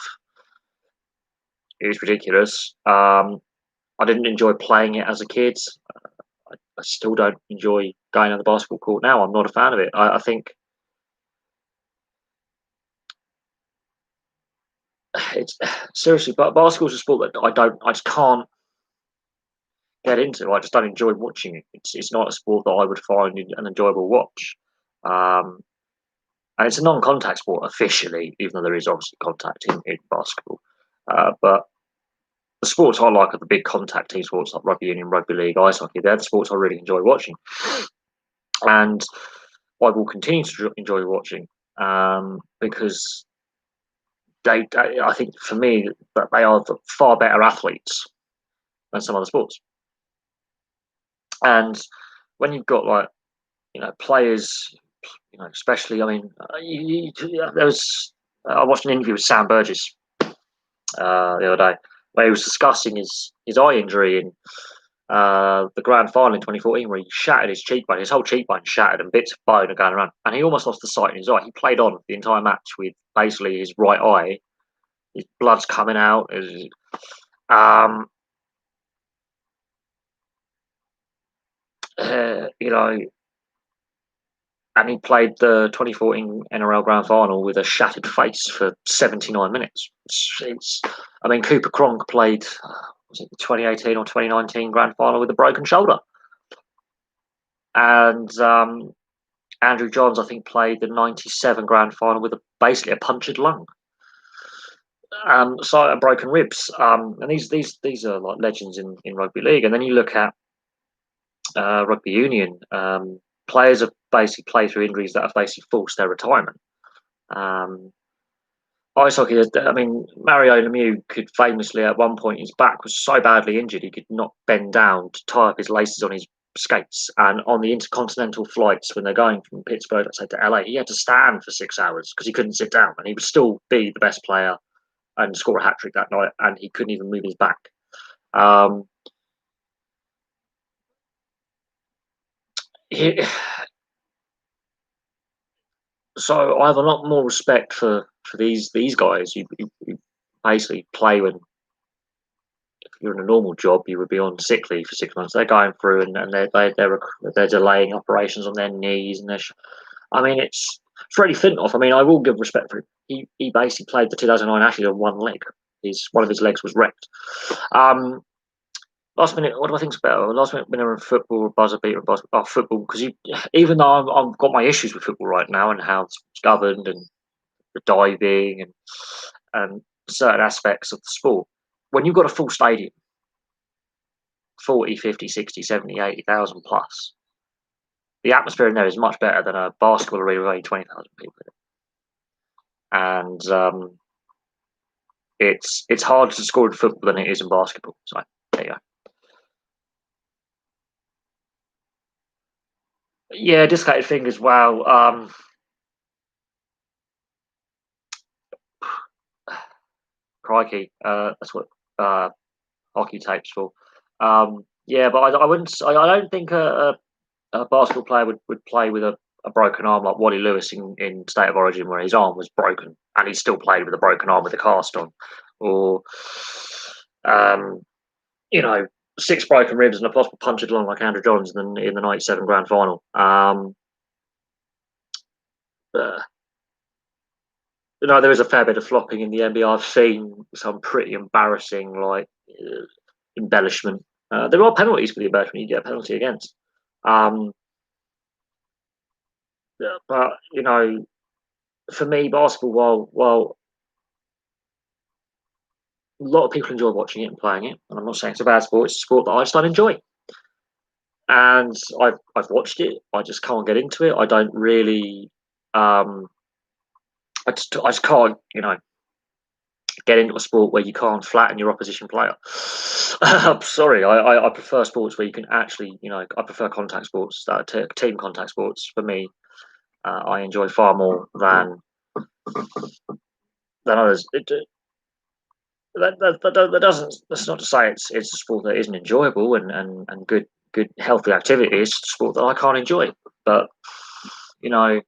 is ridiculous. I didn't enjoy playing it as a kid. I still don't enjoy going on the basketball court now. I'm not a fan of it. I think it's seriously, but basketball's a sport that I just can't get into. I just don't enjoy watching it. It's not a sport that I would find an enjoyable watch. Um, and it's a non-contact sport officially, even though there is obviously contact in basketball. But the sports I like are the big contact team sports like rugby union, rugby league, ice hockey. They're the sports I really enjoy watching, and I will continue to enjoy watching because I think for me that they are the far better athletes than some other sports. And when you've got like players, especially there was I watched an interview with Sam Burgess the other day where he was discussing his eye injury in the grand final in 2014 where he shattered his cheekbone. His whole cheekbone shattered and bits of bone are going around, and he almost lost the sight in his eye. He played on the entire match with basically his right eye. His blood's coming out. Um, you know, and he played the 2014 NRL Grand Final with a shattered face for 79 minutes. I mean, Cooper Cronk played, was it the 2018 or 2019 Grand Final with a broken shoulder, and Andrew Johns, I think, played the '97 Grand Final with basically a punctured lung, so broken ribs. And these are like legends in rugby league. And then you look at rugby union. Players have basically played through injuries that have basically forced their retirement. Ice hockey, I mean, Mario Lemieux could famously, at one point, his back was so badly injured he could not bend down to tie up his laces on his skates. And on the intercontinental flights, when they're going from Pittsburgh, let's say, to LA, he had to stand for 6 hours because he couldn't sit down. And he would still be the best player and score a hat trick that night. And he couldn't even move his back. So I have a lot more respect for these guys who basically play when if you're in a normal job you would be on sick leave for 6 months. They're going through and they're delaying operations on their knees and I mean it's Freddie Flintoff. I mean I will give respect for him. He basically played the 2009 Ashes on one leg. One of his legs was wrecked. Last minute, what do I think's better? Last minute winner in football or buzzer beater in basketball? Oh, football, because even though I've got my issues with football right now and how it's governed and the diving and certain aspects of the sport, when you've got a full stadium, 40, 50, 60, 70, 80,000 plus, the atmosphere in there is much better than a basketball arena with only 20,000 people in it. And it's harder to score in football than it is in basketball. So there you go. Yeah, dislocated fingers. Wow. Crikey. That's what hockey tapes for. Yeah, but I wouldn't. I don't think a basketball player would play with a broken arm like Wally Lewis in State of Origin, where his arm was broken and he still played with a broken arm with a cast on, or um, you know, 6 broken ribs and a possible punctured lung like Andrew Johns in the '97 Grand Final. Uh, there is a fair bit of flopping in the NBA. I've seen some pretty embarrassing embellishment. There are penalties for the embellishment you get a penalty against. But for me, basketball, while a lot of people enjoy watching it and playing it, and I'm not saying it's a bad sport, it's a sport that I just don't enjoy. And I've watched it. I just can't get into it. I don't really. I just can't. Get into a sport where you can't flatten your opposition player. I'm sorry, I prefer sports where you can actually, I prefer contact sports, team contact sports. For me, I enjoy far more than others. that doesn't. That's not to say it's a sport that isn't enjoyable and good healthy activity. It's a sport that I can't enjoy. But you know,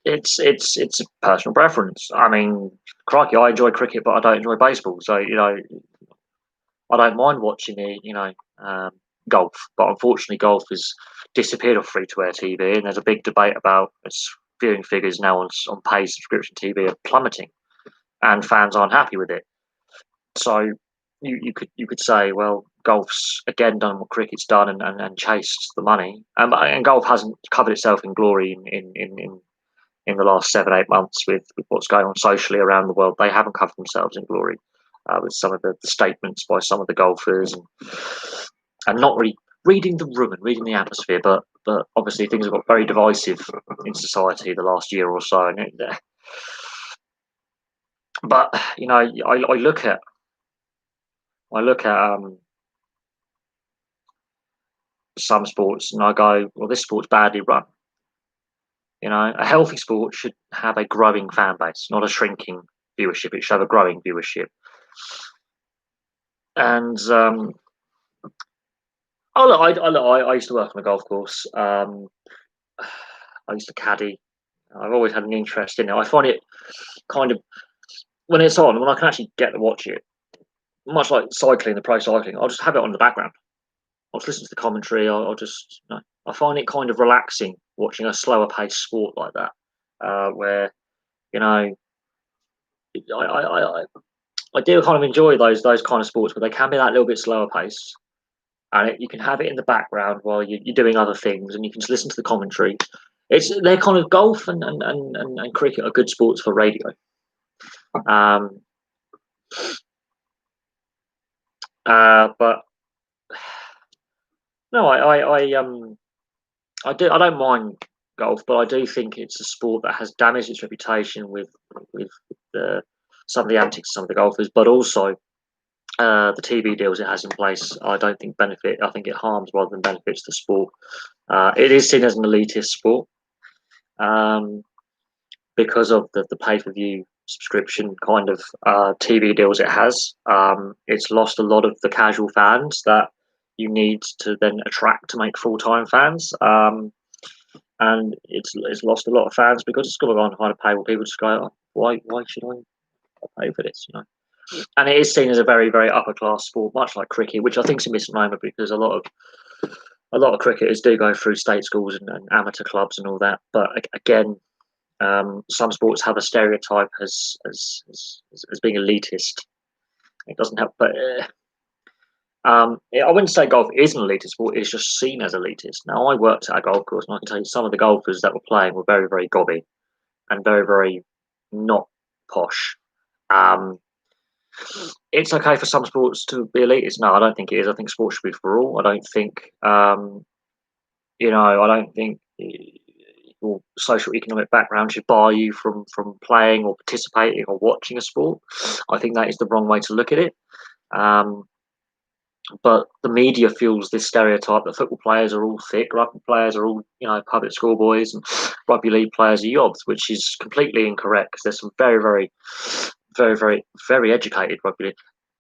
it's a personal preference. I mean, crikey, I enjoy cricket, but I don't enjoy baseball. So I don't mind watching the golf, but unfortunately, golf has disappeared off free to air TV, and there's a big debate about its viewing figures now on paid subscription TV are plummeting, and fans aren't happy with it. So you could say, well, golf's again done what cricket's done and chased the money, and golf hasn't covered itself in glory in the last 7 8 months with what's going on socially around the world. They haven't covered themselves in glory with some of the statements by some of the golfers and not really reading the room and reading the atmosphere. But obviously things have got very divisive in society the last year or so. But I look at some sports and I go, well, this sport's badly run. A healthy sport should have a growing fan base, not a shrinking viewership. It should have a growing viewership. And I used to work on a golf course. I used to caddy. I've always had an interest in it. I find it kind of when it's on, when I can actually get to watch it, much like cycling, the pro cycling, I'll just have it on in the background. I'll just listen to the commentary. I'll just, I find it kind of relaxing watching a slower paced sport like that, where I, I do kind of enjoy those kind of sports where they can be that little bit slower paced, and you can have it in the background while you're doing other things, and you can just listen to the commentary. They're kind of golf and cricket are good sports for radio. But no, I don't mind golf, but I do think it's a sport that has damaged its reputation with some of the antics of some of the golfers, but also the TV deals it has in place. I don't think benefit. I think it harms rather than benefits the sport. It is seen as an elitist sport because of the pay-per-view subscription kind of TV deals it has. It's lost a lot of the casual fans that you need to then attract to make full-time fans. And it's lost a lot of fans because it's got on high pay. Well, people just go, oh, why should I pay for this? And it is seen as a very very upper class sport, much like cricket, which I think is a misnomer because a lot of cricketers do go through state schools and amateur clubs and all that. But again, some sports have a stereotype as being elitist. It doesn't help, but I wouldn't say golf is an elitist sport. It's just seen as elitist. Now, I worked at a golf course, and I can tell you some of the golfers that were playing were very, very gobby and very, very not posh. It's okay for some sports to be elitist. No, I don't think it is. I think sports should be for all. I don't think, I don't think your social economic background should bar you from playing or participating or watching a sport. I think that is the wrong way to look at it. But the media fuels this stereotype that football players are all thick, rugby players are all, public school boys, and rugby league players are yobs, which is completely incorrect because there's some very, very, very, very, very educated rugby league.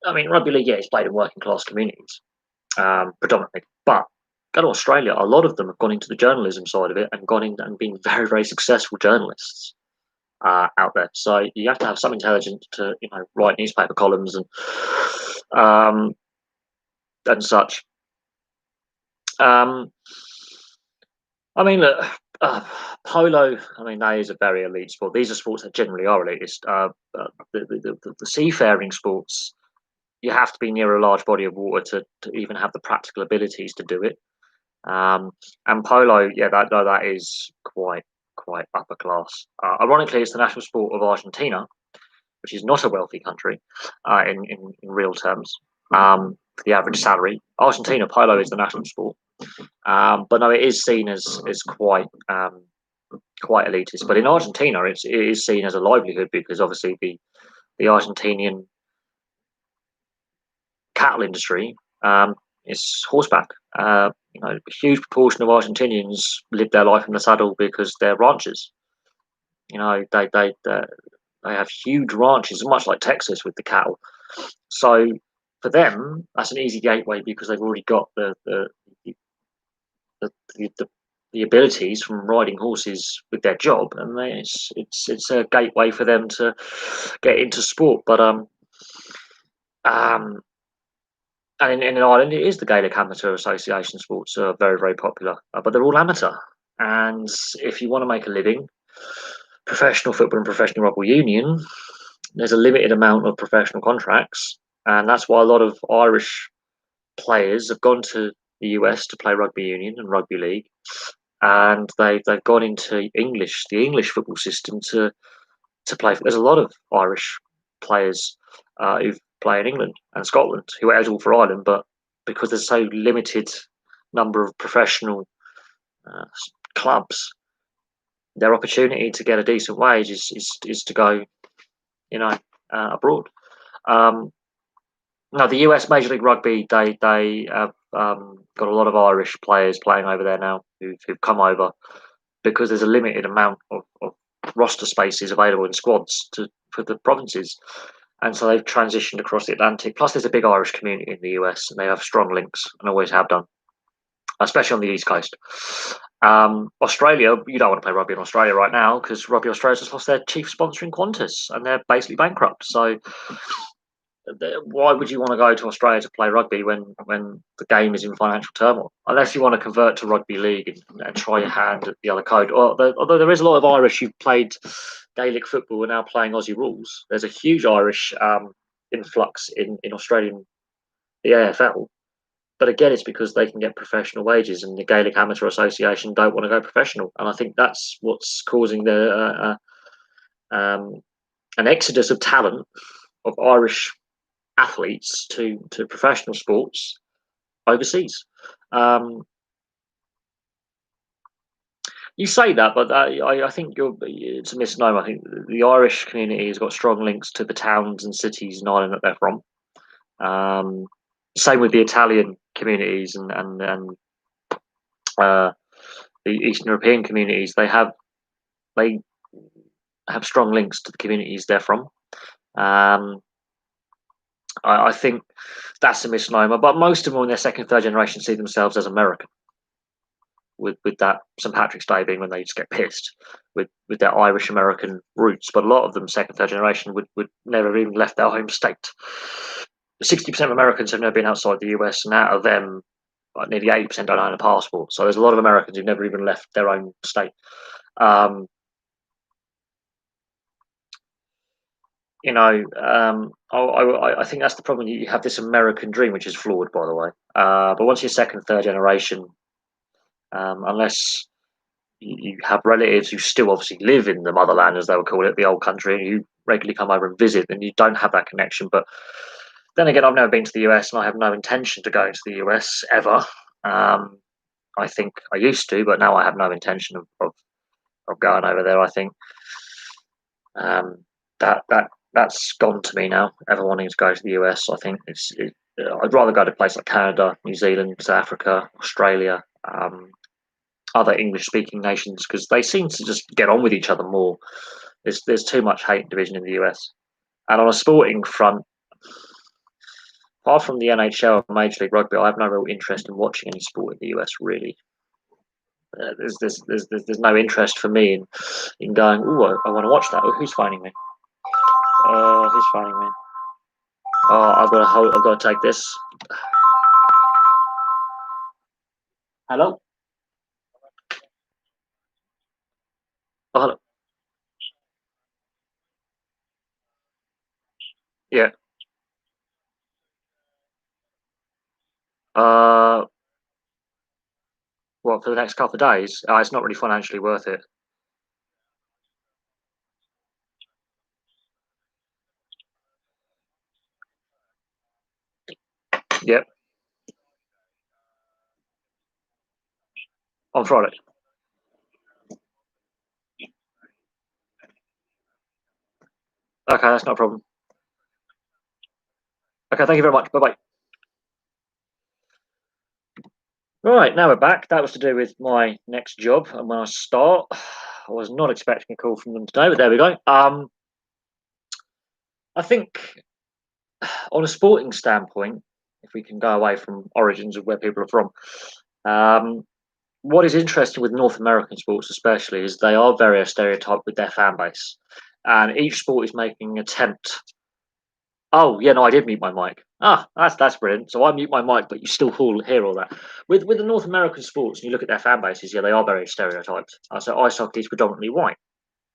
I mean, rugby league, yeah, it's played in working class communities predominantly, but go to Australia, a lot of them have gone into the journalism side of it and gone in and been very, very successful journalists out there. So you have to have some intelligence to, write newspaper columns and such. I mean, polo. I mean, that is a very elite sport. These are sports that generally are elitist. The seafaring sports, you have to be near a large body of water to even have the practical abilities to do it. And polo, yeah, that is quite upper class. Ironically, it's the national sport of Argentina, which is not a wealthy country in real terms. For the average salary, Argentina polo is the national sport, but no, it is seen as quite elitist. But in Argentina, it is seen as a livelihood because obviously the Argentinian cattle industry is horseback. A huge proportion of Argentinians live their life in the saddle because they're ranchers. They They have huge ranches, much like Texas with the cattle. So for them, that's an easy gateway because they've already got the, the, the abilities from riding horses with their job, and it's a gateway for them to get into sport. But um, and in Ireland, it is the Gaelic Amateur Association. Sports are very popular, but they're all amateur. And if you want to make a living, professional football and professional rugby union, there's a limited amount of professional contracts, and that's why a lot of Irish players have gone to the US to play rugby union and rugby league, and they've gone into the English football system to play. There's a lot of Irish players who play in England and Scotland who are eligible for Ireland, but because there's so limited number of professional uh, clubs, their opportunity to get a decent wage is to go, abroad. Um, no, the US Major League Rugby, they have got a lot of Irish players playing over there now who've come over because there's a limited amount of roster spaces available in squads for the provinces. And so they've transitioned across the Atlantic. Plus, there's a big Irish community in the US, and they have strong links and always have done, especially on the East Coast. Australia, you don't want to play rugby in Australia right now because Rugby Australia's just lost their chief sponsor in Qantas, and they're basically bankrupt. So why would you want to go to Australia to play rugby when the game is in financial turmoil? Unless you want to convert to rugby league and try your hand at the other code. Although there is a lot of Irish who've played Gaelic football and now playing Aussie rules. There's a huge Irish influx in Australian the AFL. But again, it's because they can get professional wages, and the Gaelic Amateur Association don't want to go professional. And I think that's what's causing an exodus of talent of Irish athletes to professional sports overseas. Um, you say that, but I think it's a misnomer. I think the Irish community has got strong links to the towns and cities in Ireland that they're from. Same with the Italian communities and the Eastern European communities. They have strong links to the communities they're from. I think that's a misnomer, but most of them in their second, third generation see themselves as American. With that St Patrick's Day being when they just get pissed with their Irish American roots, but a lot of them second, third generation would never even left their home state. 60% of Americans have never been outside the US, and out of them, nearly 80% don't own a passport. So there's a lot of Americans who've never even left their own state. I think that's the problem. You have this American dream, which is flawed, by the way. But once you're second, third generation, unless you have relatives who still obviously live in the motherland, as they would call it, the old country, and you regularly come over and visit, then you don't have that connection. But then again, I've never been to the US, and I have no intention to go into the US ever. I think I used to, but now I have no intention of going over there. I think that's gone to me now. Ever wanting to go to the US, I think I'd rather go to places like Canada, New Zealand, South Africa, Australia, other English-speaking nations because they seem to just get on with each other more. There's too much hate and division in the US, and on a sporting front, apart from the NHL and Major League Rugby, I have no real interest in watching any sport in the US. Really, there's no interest for me in going. Oh, I want to watch that. Oh, who's phoning me? Who's phoning me? Oh, I've got to take this. Hello. Oh, hello. Yeah. Uh, well, for the next couple of days, it's not really financially worth it. Yep. On Friday. Okay, that's not a problem. Okay, thank you very much. Bye bye. Right, now we're back. That was to do with my next job and when I start. I was not expecting a call from them today, but there we go. I think on a sporting standpoint, if we can go away from origins of where people are from, um, what is interesting with North American sports, especially, is they are very stereotyped with their fan base, and each sport is making an attempt. Oh yeah, no, I did mute my mic. Ah, that's brilliant. So I mute my mic, but you still hear all that. With the North American sports, and you look at their fan bases, yeah, they are very stereotyped. So ice hockey is predominantly white,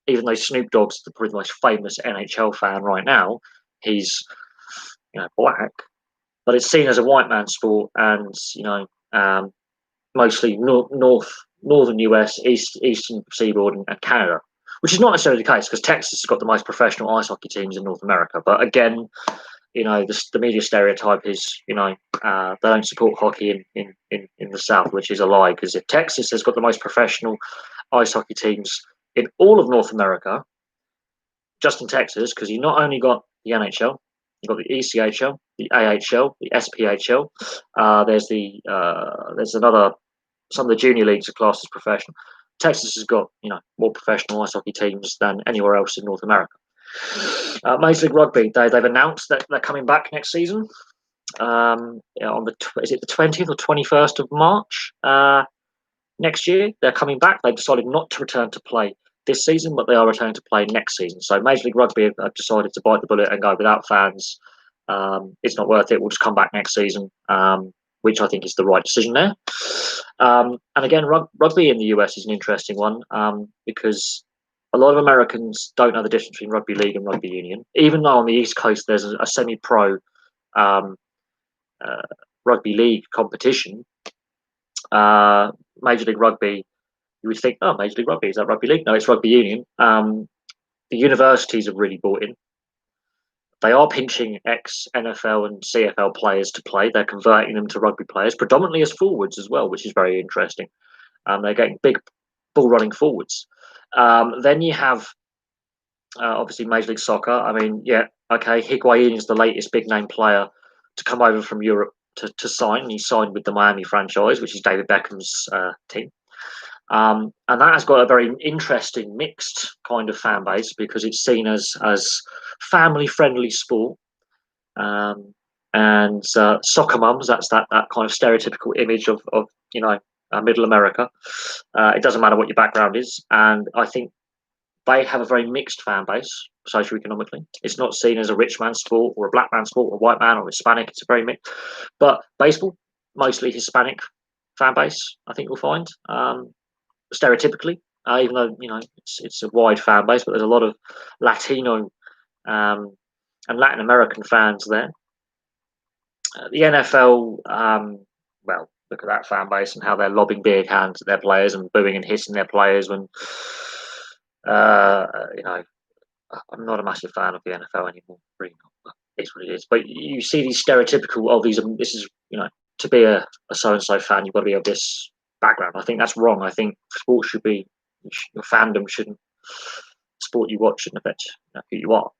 even though Snoop Dogg's probably the most famous NHL fan right now. He's black, but it's seen as a white man sport, and mostly northern US, eastern seaboard, and Canada, which is not necessarily the case because Texas has got the most professional ice hockey teams in North America. But again, the media stereotype is they don't support hockey in the South, which is a lie, because if Texas has got the most professional ice hockey teams in all of North America, just in Texas, because you not only got the NHL, you've got the ECHL, the AHL, the SPHL. There's another. Some of the junior leagues are classed as professional. Texas has got more professional ice hockey teams than anywhere else in North America. Major League Rugby, they've announced that they're coming back next season. On the 20th or 21st of March next year? They're coming back. They've decided not to return to play this season, but they are returning to play next season. So Major League Rugby have decided to bite the bullet and go without fans. It's not worth it. We'll just come back next season, which I think is the right decision there. And again, rugby in the US is an interesting one because a lot of Americans don't know the difference between rugby league and rugby union. Even though on the East Coast there's a semi-pro rugby league competition, Major League Rugby, you would think, oh, Major League Rugby, is that rugby league? No, it's rugby union. The universities have really bought in. They are pinching ex-NFL and CFL players to play. They're converting them to rugby players, predominantly as forwards as well, which is very interesting. They're getting big ball-running forwards. Then you have, obviously, Major League Soccer. I mean, yeah, okay, Higuain is the latest big-name player to come over from Europe to sign. He signed with the Miami franchise, which is David Beckham's team. And that has got a very interesting mixed kind of fan base because it's seen as family friendly sport. And soccer mums, that's that kind of stereotypical image of middle America. It doesn't matter what your background is, and I think they have a very mixed fan base socioeconomically. It's not seen as a rich man sport or a black man sport or a white man or Hispanic. It's a very mixed. But baseball, mostly Hispanic fan base, I think you'll find. Stereotypically, even though it's a wide fan base, but there's a lot of Latino and Latin American fans there. The NFL, well, look at that fan base and how they're lobbing beer cans at their players and booing and hissing their players when, I'm not a massive fan of the NFL anymore. Really not. It's what it is. But you see these stereotypical, this is, to be a so-and-so fan, you've got to be of this background. I think that's wrong. I think sport should be, your fandom shouldn't, sport you watch shouldn't affect who you are.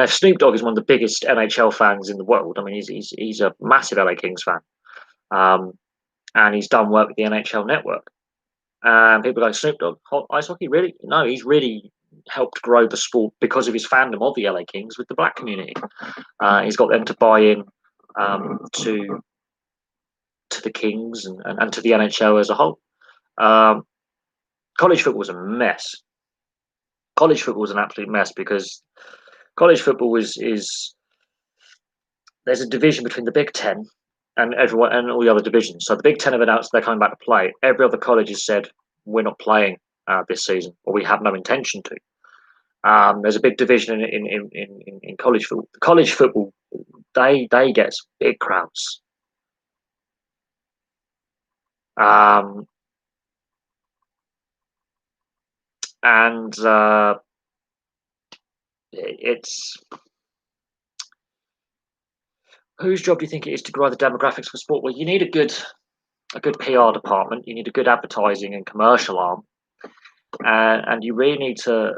Snoop Dogg is one of the biggest NHL fans in the world. I mean, he's a massive LA Kings fan, and he's done work with the NHL Network. And people go, Snoop Dogg, ice hockey, really? No, he's really helped grow the sport because of his fandom of the LA Kings with the black community. He's got them to buy in to the Kings and to the NHL as a whole. College football was a mess. College football was an absolute mess because college football is there's a division between the Big Ten and everyone and all the other divisions. So the Big Ten have announced they're coming back to play. Every other college has said we're not playing this season, or we have no intention to. There's a big division in college football. College football, they get big crowds. And it's whose job do you think it is to grow the demographics for sport? Well, you need a good PR department. You need a good advertising and commercial arm, and you really need to,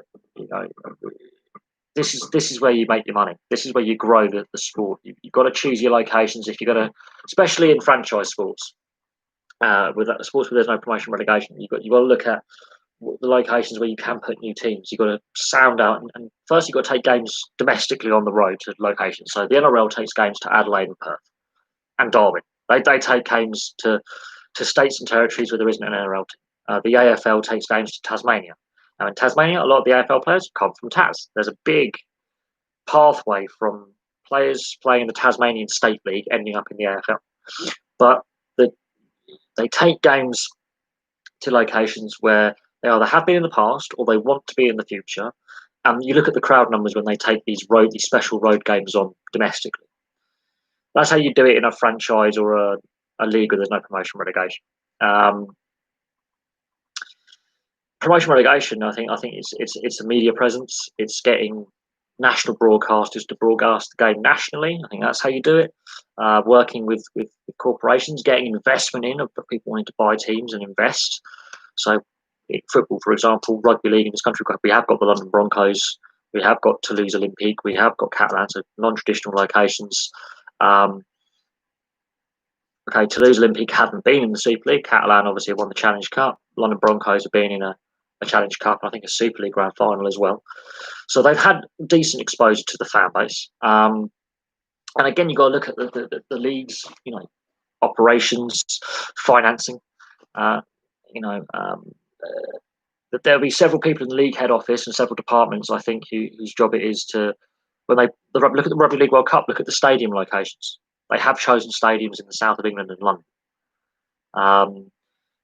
this is where you make your money. This is where you grow the sport. You've got to choose your locations if you're going to, especially in franchise sports, with sports where there's no promotion relegation. You've got to look at the locations where you can put new teams. You've got to sound out, and first you've got to take games domestically on the road to locations. So the NRL takes games to Adelaide and Perth and Darwin. They take games to states and territories where there isn't an NRL team. The AFL takes games to Tasmania. Now in Tasmania, a lot of the AFL players come from Tas. There's a big pathway from players playing in the Tasmanian State League ending up in the AFL. But the, they take games to locations where they either have been in the past or they want to be in the future. And you look at the crowd numbers when they take these special road games on domestically. That's how you do it in a franchise or a league where there's no promotion relegation. Promotion relegation, I think it's a media presence. It's getting national broadcasters to broadcast the game nationally. I think that's how you do it. Working with corporations, getting investment in of people wanting to buy teams and invest. So, football, for example, rugby league in this country, we have got the London Broncos, we have got Toulouse Olympique, we have got Catalan, so non-traditional locations. Okay, Toulouse Olympique haven't been in the Super League. Catalan obviously won the Challenge Cup. London Broncos have been in a Challenge Cup, and I think a Super League Grand Final as well. So they've had decent exposure to the fan base. And again, you've got to look at the league's, operations, financing. There'll be several people in the league head office and several departments, I think, whose job it is to, when they look at the Rugby League World Cup, look at the stadium locations. They have chosen stadiums in the south of England and London.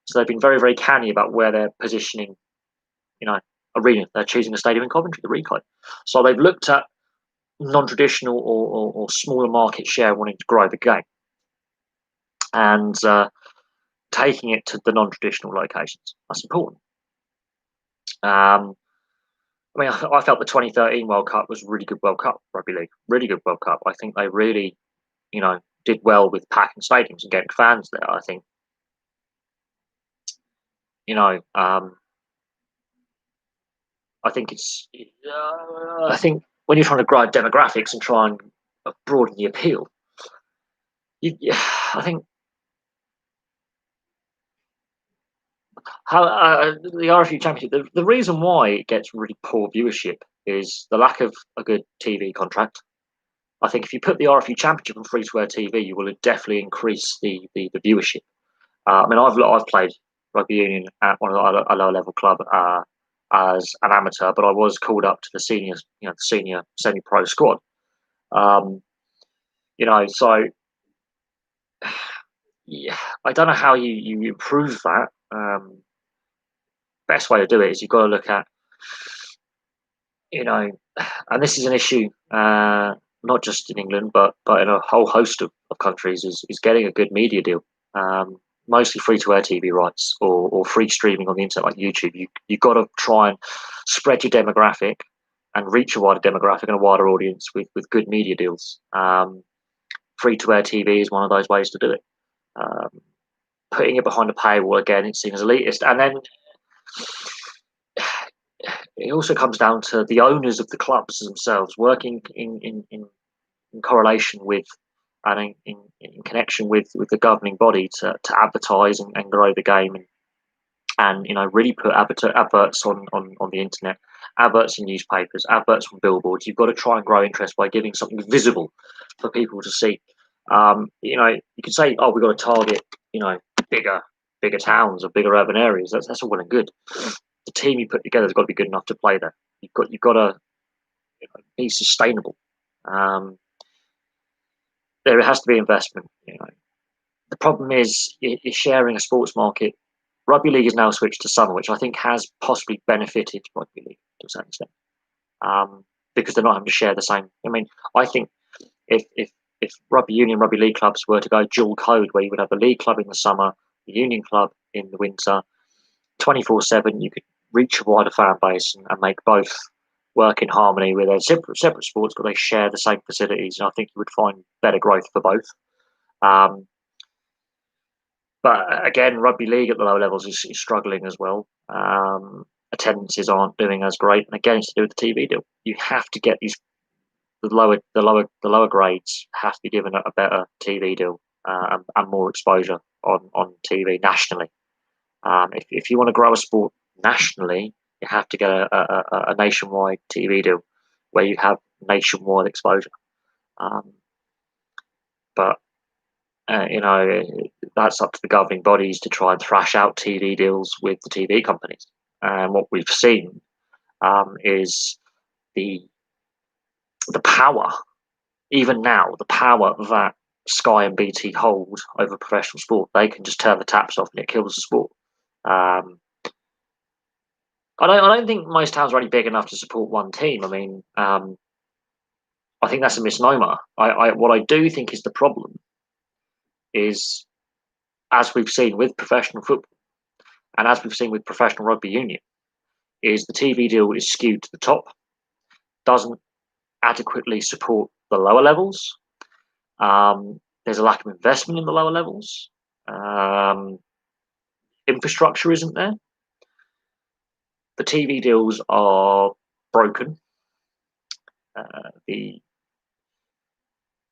So they've been very, very canny about where they're positioning, arena. They're choosing a stadium in Coventry, the Ricoh. So they've looked at non-traditional or smaller market share wanting to grow the game and taking it to the non-traditional locations. That's important. I felt the 2013 World Cup was a really good World Cup, rugby league. Really good World Cup. I think they really, did well with packing stadiums and getting fans there. I think, I think it's. I think when you're trying to grow demographics and try and broaden the appeal, I think how the RFU Championship. The reason why it gets really poor viewership is the lack of a good TV contract. I think if you put the RFU Championship on free-to-air TV, you will definitely increase the viewership. I've played rugby union at one of a lower level club as an amateur, but I was called up to the senior semi-pro squad. So yeah, I don't know how you improve that. Best way to do it is you've got to look at, and this is an issue not just in England, but in a whole host of countries, is getting a good media deal. Mostly free-to-air TV rights or free streaming on the internet like YouTube. You've got to try and spread your demographic and reach a wider demographic and a wider audience with good media deals. Free-to-air TV is one of those ways to do it. Putting it behind a paywall, again, it's seen as elitist. And then it also comes down to the owners of the clubs themselves working in correlation with and in connection with the governing body to advertise and grow the game and really put adverts on the internet, adverts in newspapers, adverts on billboards. You've got to try and grow interest by giving something visible for people to see. You could say, oh, we've got to target bigger towns or bigger urban areas. That's all well and good. The team you put together has got to be good enough to play there. You've got to be sustainable. There has to be investment. The problem is sharing a sports market. Rugby league has now switched to summer, which I think has possibly benefited rugby league to a certain extent, because they're not having to share the same. I think if rugby union, rugby league clubs were to go dual code, where you would have the league club in the summer, the union club in the winter, 24/7, you could reach a wider fan base and make both work in harmony with their separate sports, but they share the same facilities. And I think you would find better growth for both. But again, rugby league at the lower levels is struggling as well. Attendances aren't doing as great, and again, it's to do with the TV deal. You have to get the lower grades have to be given a better TV deal and more exposure on TV nationally. If you want to grow a sport nationally, you have to get a nationwide TV deal where you have nationwide exposure. But that's up to the governing bodies to try and thrash out TV deals with the TV companies. And what we've seen is the power, even now, the power that Sky and BT hold over professional sport. They can just turn the taps off and it kills the sport. I don't think most towns are only big enough to support one team. I mean, I think that's a misnomer. What I do think is the problem is, as we've seen with professional football and as we've seen with professional rugby union, is the TV deal is skewed to the top, doesn't adequately support the lower levels. There's a lack of investment in the lower levels. Infrastructure isn't there. The TV deals are broken. The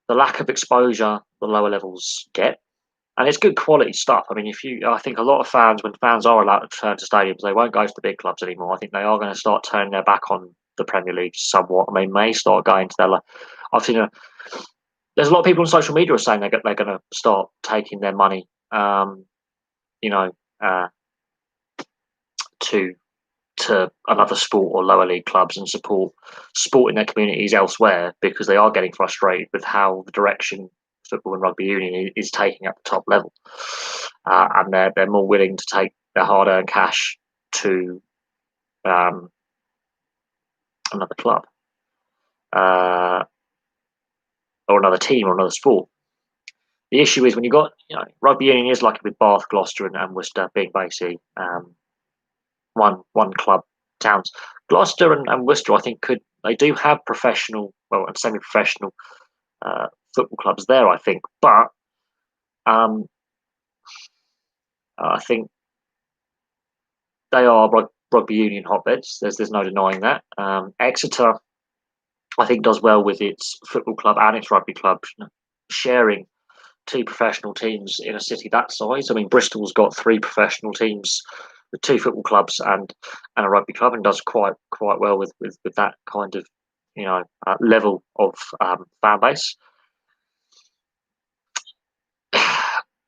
lack of exposure the lower levels get, and it's good quality stuff. I mean, I think a lot of fans, when fans are allowed to return to stadiums, they won't go to the big clubs anymore. I think they are going to start turning their back on the Premier League somewhat, and they may start going to their. I've seen there's a lot of people on social media are saying they're going to start taking their money, to another sport or lower league clubs and support sport in their communities elsewhere, because they are getting frustrated with how the direction football and rugby union is taking at the top level, and they're more willing to take their hard-earned cash to another club or another team or another sport. The issue is when you've got, rugby union is like with Bath, Gloucester, and Worcester being basically one club towns. Gloucester and Worcester, I think, they do have professional, well, and semi-professional football clubs there, I think, but I think they are rugby union hotbeds. There's no denying that. Exeter, I think, does well with its football club and its rugby club sharing two professional teams in a city that size. I mean, Bristol's got three professional teams with two football clubs and a rugby club, and does quite well with that kind of level of fan base.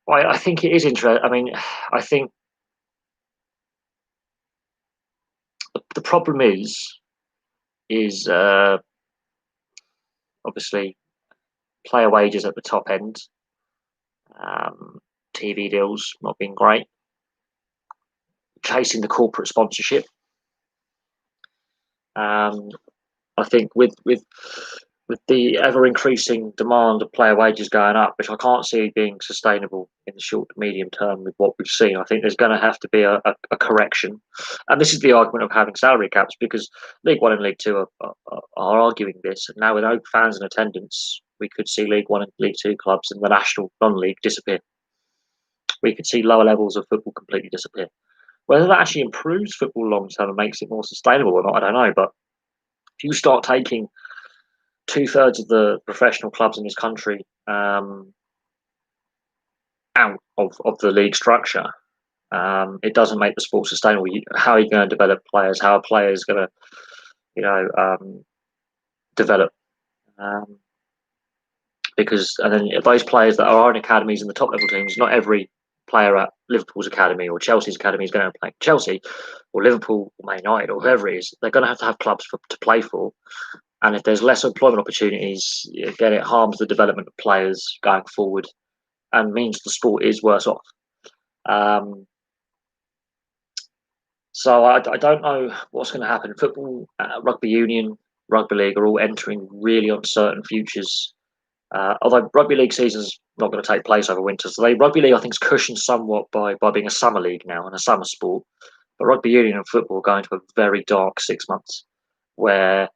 I think it is interesting. I mean, I think the problem is obviously player wages at the top end, TV deals not being great, chasing the corporate sponsorship. I think with the ever increasing demand of player wages going up, which I can't see being sustainable in the short to medium term with what we've seen, I think there's going to have to be a correction. And this is the argument of having salary caps, because League One and League Two are arguing this. And now with no fans in attendance, we could see League One and League Two clubs and the national non-league disappear. We could see lower levels of football completely disappear. Whether that actually improves football long term and makes it more sustainable or not, I don't know. But if you start taking 2/3 of the professional clubs in this country out of the league structure, it doesn't make the sport sustainable. How are you going to develop players? How are players going to, develop? Because and then those players that are in academies in the top level teams, not every player at Liverpool's academy or Chelsea's academy is going to play Chelsea or Liverpool or Man United or whoever it is. They're going to have clubs to play for. And if there's less employment opportunities, again, it harms the development of players going forward and means the sport is worse off. So I don't know what's going to happen. Football, rugby union, rugby league are all entering really uncertain futures. Although rugby league season's not going to take place over winter. So rugby league, I think, is cushioned somewhat by being a summer league now and a summer sport. But rugby union and football are going to a very dark 6 months where,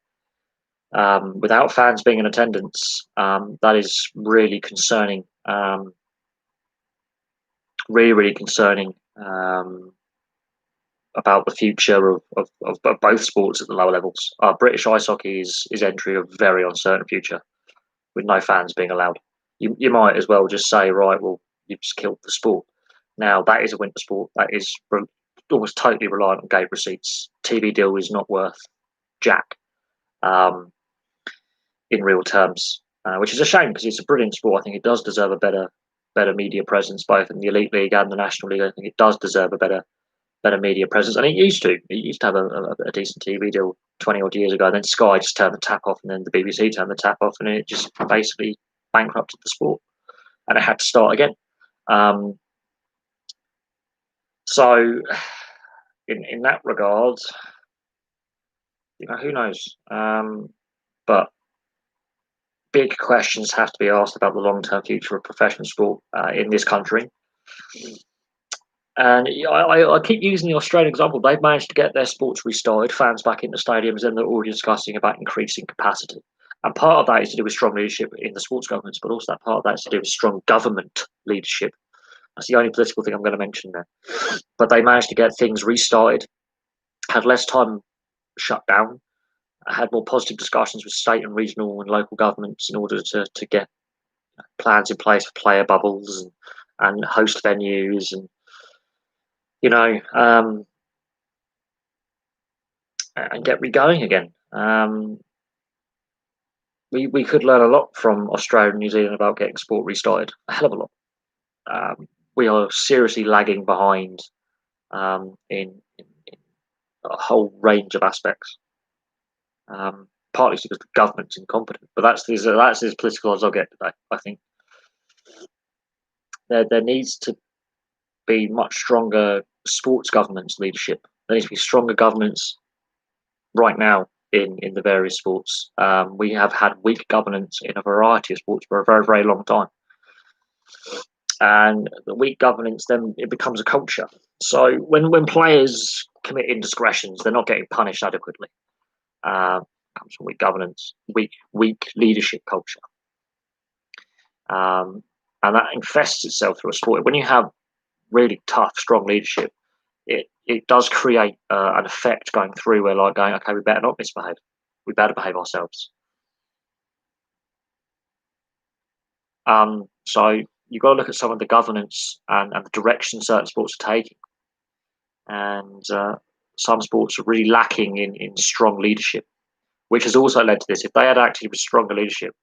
without fans being in attendance, that is really concerning. Really concerning about the future of both sports at the lower levels. British ice hockey is entering a very uncertain future with no fans being allowed. You might as well just say, right, well, you've just killed the sport. Now, that is a winter sport. That is almost totally reliant on gate receipts. TV deal is not worth jack um, in real terms, which is a shame because it's a brilliant sport. I think it does deserve a better media presence, both in the Elite League and the National League. I think it does deserve a better media presence, and it used to. It used to have a decent TV deal 20 odd years ago. Then Sky just turned the tap off, and then the BBC turned the tap off, and it just basically bankrupted the sport, and it had to start again. Um, so, in that regard, who knows? But big questions have to be asked about the long-term future of professional sport in this country. And I keep using the Australian example. They've managed to get their sports restarted, fans back into stadiums, and they're already discussing about increasing capacity. And part of that is to do with strong leadership in the sports governments, but also that part of that is to do with strong government leadership. That's the only political thing I'm going to mention there. But they managed to get things restarted, had less time shut down, had more positive discussions with state and regional and local governments in order to get plans in place for player bubbles and host venues and and get re-going again. We could learn a lot from Australia and New Zealand about getting sport restarted. A hell of a lot. We are seriously lagging behind in a whole range of aspects. Partly because the government's incompetent, but that's as political as I'll get today. I think there needs to be much stronger sports governance leadership. There needs to be stronger governance right now in the various sports. We have had weak governance in a variety of sports for a very, very long time. And the weak governance, then it becomes a culture. So when players commit indiscretions, they're not getting punished adequately. Comes from weak governance, weak leadership culture. And that infests itself through a sport. When you have really tough, strong leadership, it does create an effect going through where going, okay, we better not misbehave. We better behave ourselves. So you've got to look at some of the governance and the direction certain sports are taking. And some sports are really lacking in strong leadership, which has also led to this. If they had acted with stronger leadership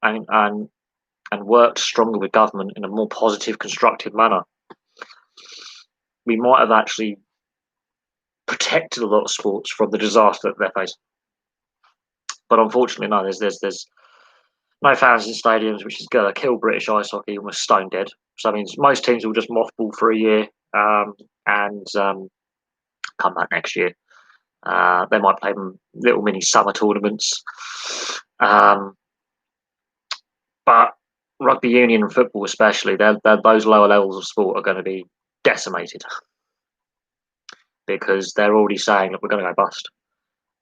and worked stronger with government in a more positive, constructive manner, we might have actually protected a lot of sports from the disaster that they're facing. But unfortunately, no, there's no fans in stadiums, which is going to kill British ice hockey almost stone dead. So that means most teams will just mothball for a year and come back next year. They might play little mini summer tournaments. But rugby union and football especially, those lower levels of sport are going to be decimated because they're already saying that we're going to go bust.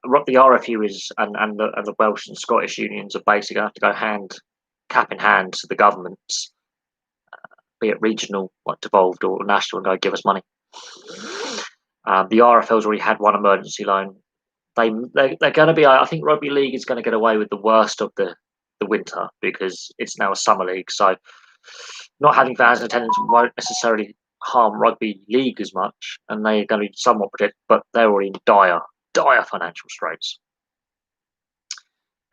The RFU and the Welsh and Scottish unions are basically going to have to go cap in hand to the governments, be it regional, like devolved, or national, and go give us money. The RFL's already had one emergency loan. They're going to be. I think rugby league is going to get away with the worst of the winter because it's now a summer league. So not having fans in attendance won't necessarily harm rugby league as much, and they're going to be somewhat protected. But they're already in dire financial straits,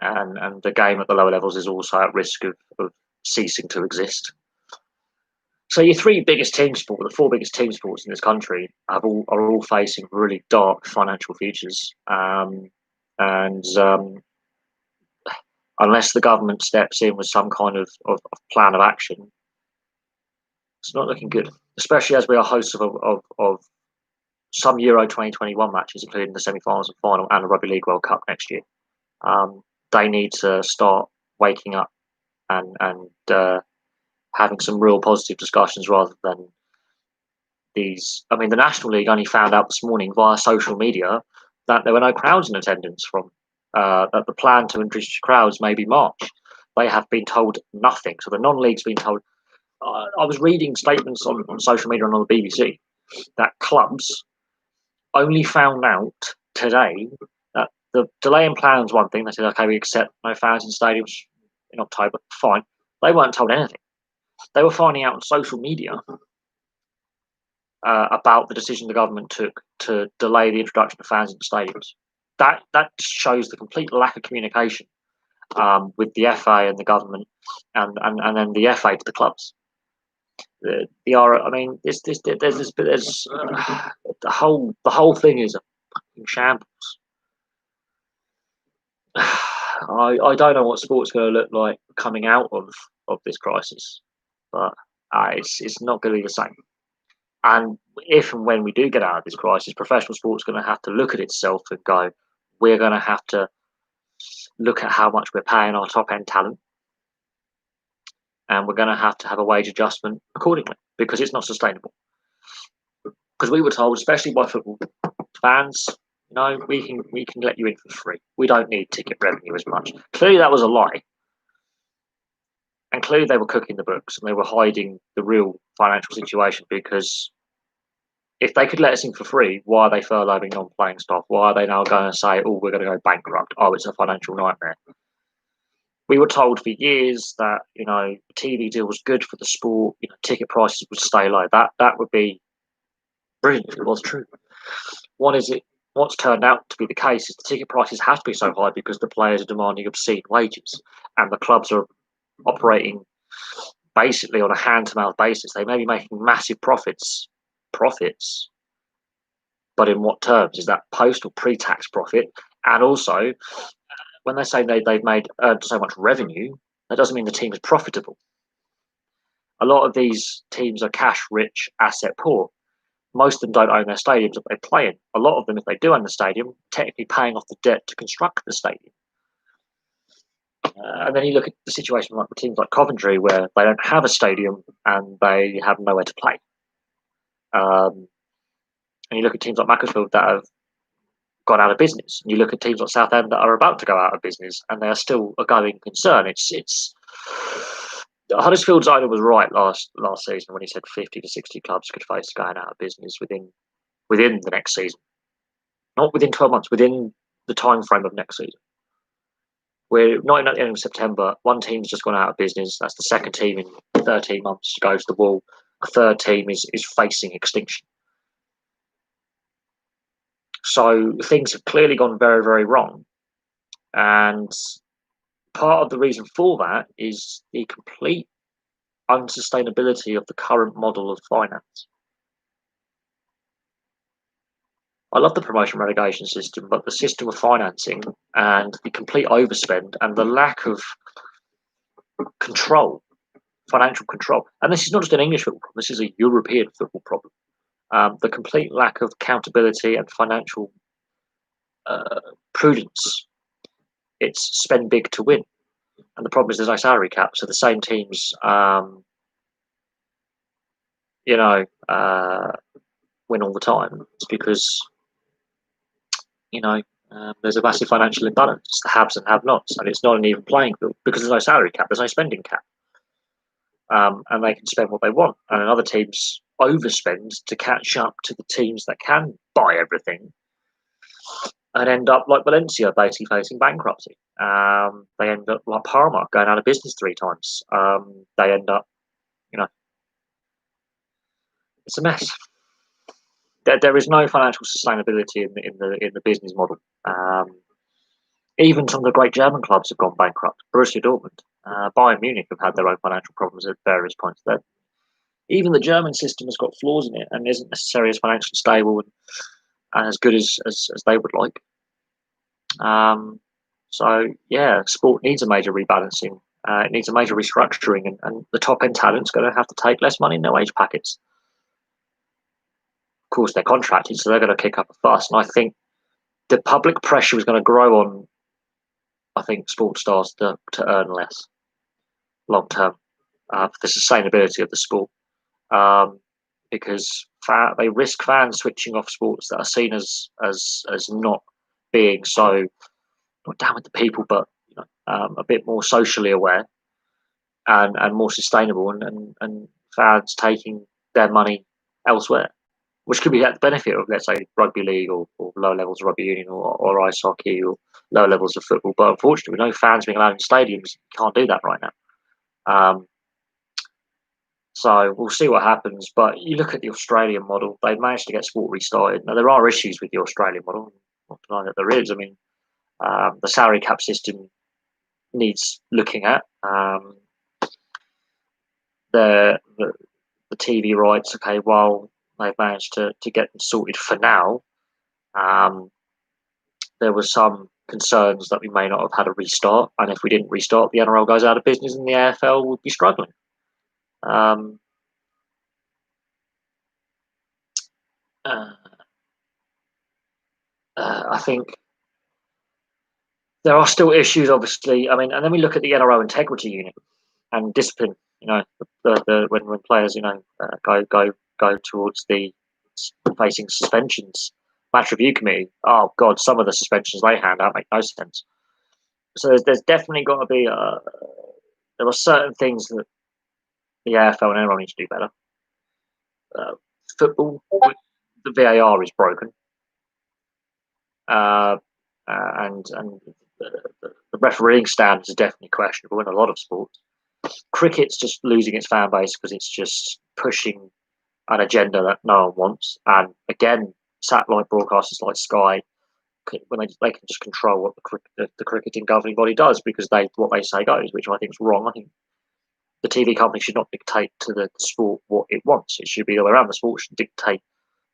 and the game at the lower levels is also at risk of ceasing to exist. So your the four biggest team sports in this country are all facing really dark financial futures, and unless the government steps in with some kind of plan of action, it's not looking good. Especially as we are hosts of some Euro 2021 matches, including the semi-finals and final, and the Rugby League World Cup next year. They need to start waking up and having some real positive discussions rather than these. I mean, the National League only found out this morning via social media that there were no crowds in attendance from that the plan to introduce crowds may be March. They have been told nothing. So the non-league's been told. I was reading statements on social media and on the BBC that clubs only found out today that the delay in plans one thing. They said, okay, we accept no fans in stadiums in October. Fine. They weren't told anything. They were finding out on social media about the decision the government took to delay the introduction of fans into stadiums. That shows the complete lack of communication with the FA and the government, and then the FA to the clubs. I mean, there's the whole thing is a fucking shambles. I don't know what sport's going to look like coming out of this crisis, but it's not going to be the same. And if and when we do get out of this crisis, professional sport's going to have to look at itself and go, we're going to have to look at how much we're paying our top end talent, and we're going to have a wage adjustment accordingly, because it's not sustainable. Because we were told, especially by football fans, we can let you in for free. We don't need ticket revenue as much. Clearly, that was a lie, and clearly they were cooking the books and they were hiding the real financial situation. Because if they could let us in for free, why are they furloughing non-playing staff? Why are they now going to say, "Oh, we're going to go bankrupt"? Oh, it's a financial nightmare. We were told for years that the TV deal was good for the sport. Ticket prices would stay low. That would be brilliant if it was true. What's turned out to be the case is the ticket prices have to be so high because the players are demanding obscene wages, and the clubs are operating basically on a hand-to-mouth basis. They may be making massive profits, but in what terms? Is that post or pre-tax profit? And also, when they say they've earned so much revenue, that doesn't mean the team is profitable. A lot of these teams are cash-rich, asset-poor. Most of them don't own their stadiums that they play in. A lot of them, if they do own the stadium, technically paying off the debt to construct the stadium. And then you look at the situation like with teams like Coventry, where they don't have a stadium and they have nowhere to play. And you look at teams like Macclesfield that have gone out of business. And you look at teams like Southend that are about to go out of business, and they are still a going concern. It's Huddersfield's owner was right last season when he said 50 to 60 clubs could face going out of business within the next season, not within 12 months, within the time frame of next season. We're not at the end of September. One team's just gone out of business. That's the second team in 13 months to go to the wall. A third team is facing extinction. So things have clearly gone very, very wrong. And part of the reason for that is the complete unsustainability of the current model of finance. I love the promotion relegation system, but the system of financing and the complete overspend and the lack of control, financial control, and this is not just an English football problem, this is a European football problem. The complete lack of accountability and financial prudence. It's spend big to win. And the problem is there's no salary cap, so the same teams, win all the time. It's because there's a massive financial imbalance. It's the haves and have-nots, and it's not an even playing field because there's no salary cap, there's no spending cap, and they can spend what they want. And other teams overspend to catch up to the teams that can buy everything, and end up like Valencia, basically facing bankruptcy. They end up like Parma, going out of business 3 times. They end up, it's a mess. There is no financial sustainability in the business model. Even some of the great German clubs have gone bankrupt. Borussia Dortmund, Bayern Munich have had their own financial problems at various points. Even the German system has got flaws in it and isn't necessarily as financially stable and as good as they would like. So yeah, sport needs a major rebalancing. It needs a major restructuring, and the top end talent's going to have to take less money in their wage packets. Of course, they're contracted, so they're going to kick up a fuss. And I think the public pressure is going to grow on, sports stars to earn less long term for the sustainability of the sport, because they risk fans switching off sports that are seen as not being so not down with the people, but a bit more socially aware and more sustainable, and fans taking their money elsewhere, which could be at the benefit of, let's say, rugby league or lower levels of rugby union or ice hockey or lower levels of football. But unfortunately, with no fans being allowed in stadiums, you can't do that right now. So we'll see what happens. But you look at the Australian model; they've managed to get sport restarted. Now there are issues with the Australian model. Not denying that there is. I mean, the salary cap system needs looking at. The TV rights, okay, while they've managed to get them sorted for now, there was some concerns that we may not have had a restart, and if we didn't restart, the NRL goes out of business and the AFL would be struggling. Um, I think there are still issues, obviously. I mean, and then we look at the NRL integrity unit and discipline. You know, when players, go towards the facing suspensions, match review committee. Oh God, some of the suspensions they hand out make no sense. So there's definitely got to be there are certain things that the AFL and NRL need to do better. Football, the VAR is broken, and the refereeing standards are definitely questionable in a lot of sports. Cricket's just losing its fan base because it's just pushing an agenda that no one wants. And again, satellite broadcasters like Sky, when they can just control what the cricketing governing body does because what they say goes, which I think is wrong. I think the TV company should not dictate to the sport what it wants. It should be the way around. The sport should dictate,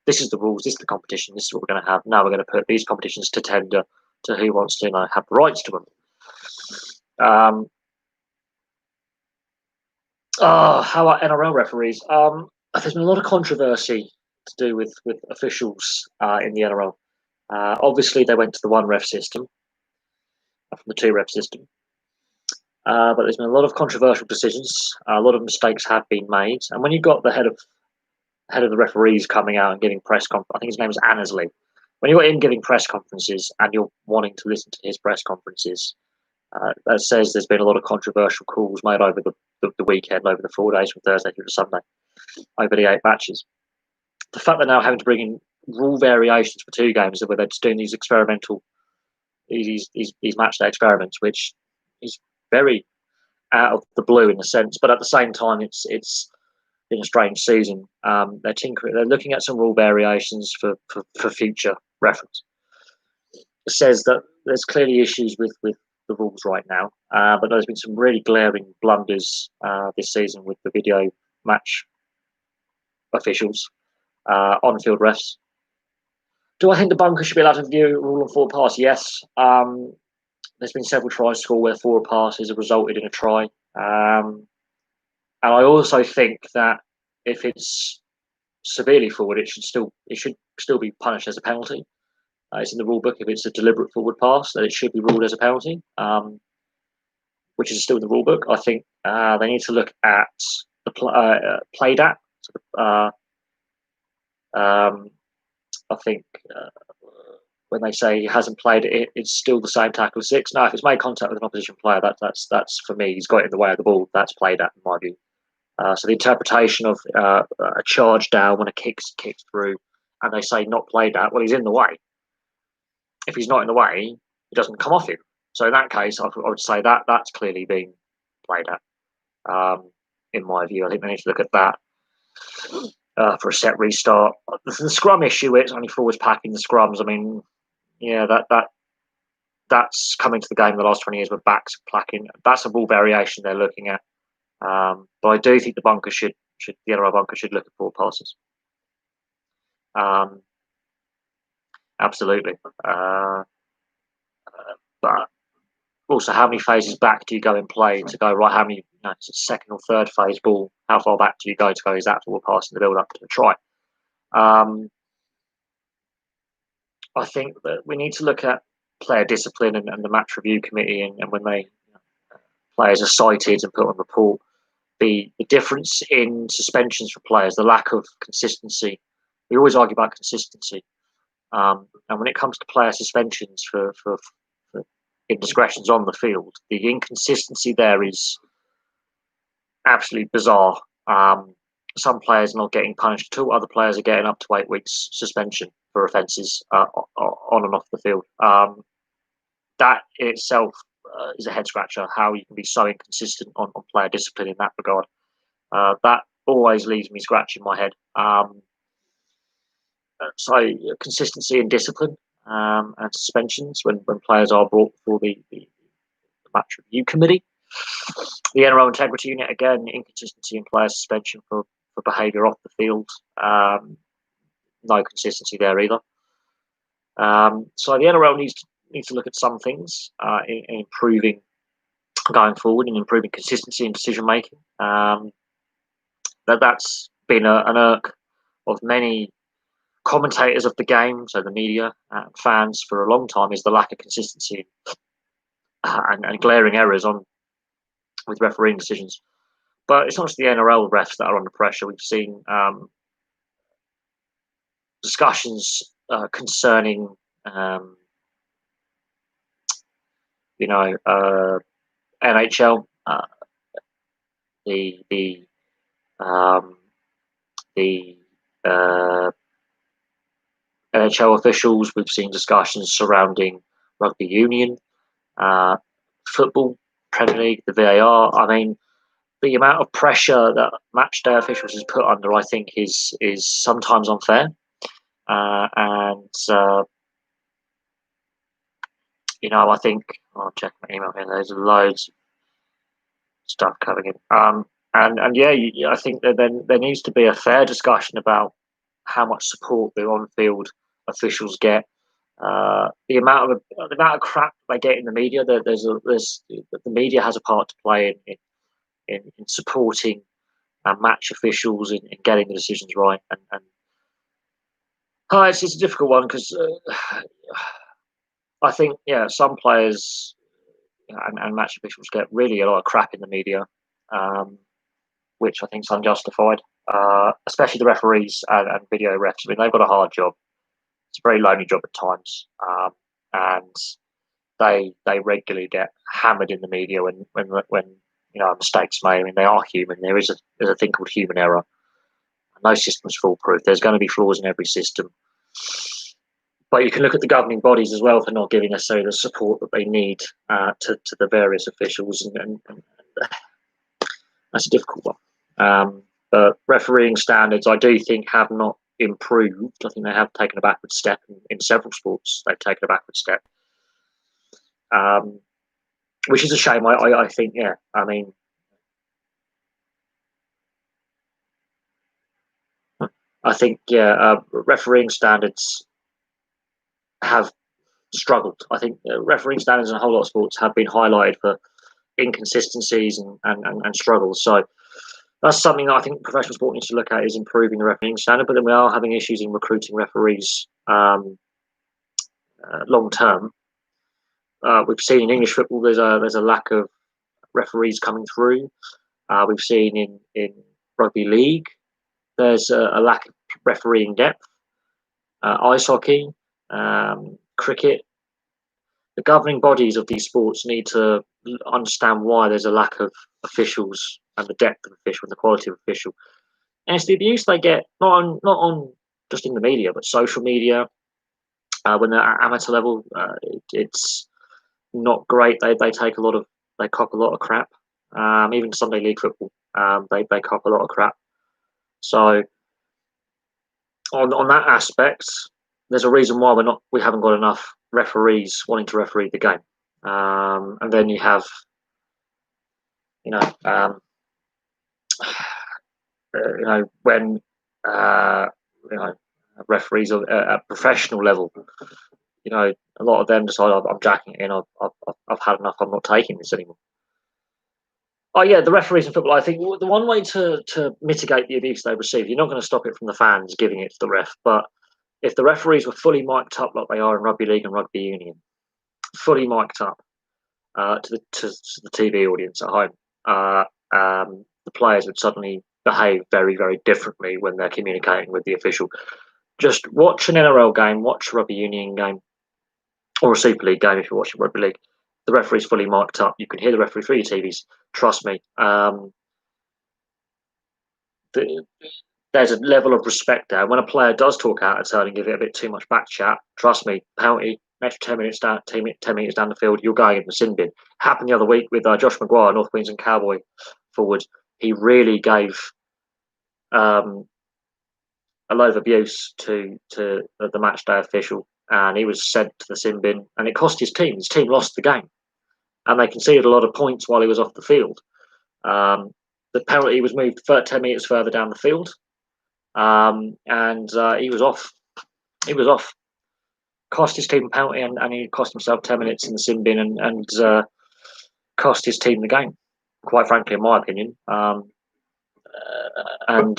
this is the rules, this is the competition, this is what we're going to have. Now we're going to put these competitions to tender to who wants to have the rights to them. How about NRL referees? There's been a lot of controversy to do with officials in the NRL. Obviously, they went to the one ref system from the two ref system. But there's been a lot of controversial decisions. A lot of mistakes have been made. And when you've got the head of the referees coming out and giving press conference, I think his name is Annesley. When you're in giving press conferences and you're wanting to listen to his press conferences, that says there's been a lot of controversial calls made over the weekend, over the 4 days from Thursday through to Sunday, over the 8 matches. The fact they're now having to bring in rule variations for 2 games, where they're just doing these experimental, these match day experiments, which is very out of the blue in a sense, but at the same time, it's been a strange season. They're tinkering. They're looking at some rule variations for future reference. It says that there's clearly issues with the rules right now, but there's been some really glaring blunders this season with the video match officials, on-field refs. Do I think the bunker should be allowed to view rule on forward pass? Yes. There's been several tries scored where forward passes have resulted in a try. And I also think that if it's severely forward, it should still be punished as a penalty. It's in the rule book. If it's a deliberate forward pass, that it should be ruled as a penalty, which is still in the rule book. I think they need to look at the played at. I think when they say he hasn't played it, it's still the same tackle as 6. Now, if it's made contact with an opposition player, that's for me. He's got it in the way of the ball. That's played at, in my view. So the interpretation of a charge down when a kick's kicked through, and they say not played at, well, he's in the way. If he's not in the way, it doesn't come off him. So in that case, I would say that's clearly being played at. In my view, I think they need to look at that for a set restart. The scrum issue, it's only forwards packing the scrums. I mean, yeah, that's coming to the game in the last 20 years with backs placking. That's a rule variation they're looking at. But I do think the bunker the NRL bunker should look at forward passes. Absolutely. But also, how many phases back do you go and play to go, right, how many, second or third phase ball, how far back do you go to go, is that forward pass in the build up to the try? I think that we need to look at player discipline and the match review committee, and when players are cited and put on report, the difference in suspensions for players, the lack of consistency. We always argue about consistency. And when it comes to player suspensions for indiscretions on the field, the inconsistency there is absolutely bizarre. Some players are not getting punished at all. Other players are getting up to 8 weeks suspension for offences on and off the field. That in itself is a head scratcher. How you can be so inconsistent on player discipline in that regard. That always leaves me scratching my head. So consistency and discipline, and suspensions when players are brought before the match review committee. The NRL integrity unit, again, inconsistency in player suspension for behaviour off the field. No consistency there either. So the NRL needs to look at some things in improving going forward and improving consistency in decision making. That's been an irk of many commentators of the game, so the media and fans, for a long time, is the lack of consistency and glaring errors on with refereeing decisions. But it's not just the NRL refs that are under pressure. We've seen discussions concerning, NHL, the NHL officials. We've seen discussions surrounding rugby union, football, Premier League, the VAR. I mean, the amount of pressure that match day officials is put under, I think, is sometimes unfair. I think I'll check my email here. There's loads of stuff coming in. I think that then there needs to be a fair discussion about how much support the on-field officials get. The amount of crap they get in the media. The media has a part to play in supporting match officials in getting the decisions right. It's a difficult one because I think some players and match officials get really a lot of crap in the media, which I think is unjustified. Especially the referees and video refs. I mean, they've got a hard job. It's a very lonely job at times, and they regularly get hammered in the media when mistakes made. I mean, they are human. There's a thing called human error. No system is foolproof. There's going to be flaws in every system. But you can look at the governing bodies as well for not giving necessarily the support that they need to the various officials, and that's a difficult one. But refereeing standards, I do think, have not improved. I think they have taken a backward step in several sports. They've taken a backward step, which is a shame. I think, I mean, I think, refereeing standards have struggled. I think refereeing standards in a whole lot of sports have been highlighted for inconsistencies and struggles. So that's something that I think professional sport needs to look at, is improving the refereeing standard. But then we are having issues in recruiting referees long term. We've seen in English football there's a lack of referees coming through. We've seen in rugby league there's a lack of refereeing depth. Ice hockey, cricket. The governing bodies of these sports need to understand why there's a lack of officials and the depth of official and the quality of official. And it's the abuse they get not on just in the media, but social media. When they're at amateur level, it's not great. They cop a lot of crap. Even Sunday League football, they cop a lot of crap. So on that aspect, there's a reason why we haven't got enough referees wanting to referee the game. And then you have, when referees at professional level, a lot of them decide, I'm jacking it in. I've had enough. I'm not taking this anymore. Oh yeah, the referees in football. I think the one way to mitigate the abuse they receive, you're not going to stop it from the fans giving it to the ref, but if the referees were fully mic'd up like they are in rugby league and rugby union, fully mic'd up to the TV audience at home, the players would suddenly behave very, very differently when they're communicating with the official. Just watch an NRL game, watch a rugby union game, or a Super League game if you're watching rugby league. The referee's fully mic'd up. You can hear the referee through your TVs. Trust me. There's a level of respect there. When a player does talk out of turn and give it a bit too much back chat, trust me, penalty, next 10 minutes down the field, you're going in the sin bin. Happened the other week with Josh Maguire, North Queensland Cowboy forward. He really gave um, a load of abuse to the match day official, and he was sent to the sin bin, and it cost his team. His team lost the game, and they conceded a lot of points while he was off the field. The penalty was moved 10 metres further down the field, and he was off. He was off. Cost his team a penalty, and he cost himself 10 minutes in the sin bin, and cost his team the game. Quite frankly, in my opinion. And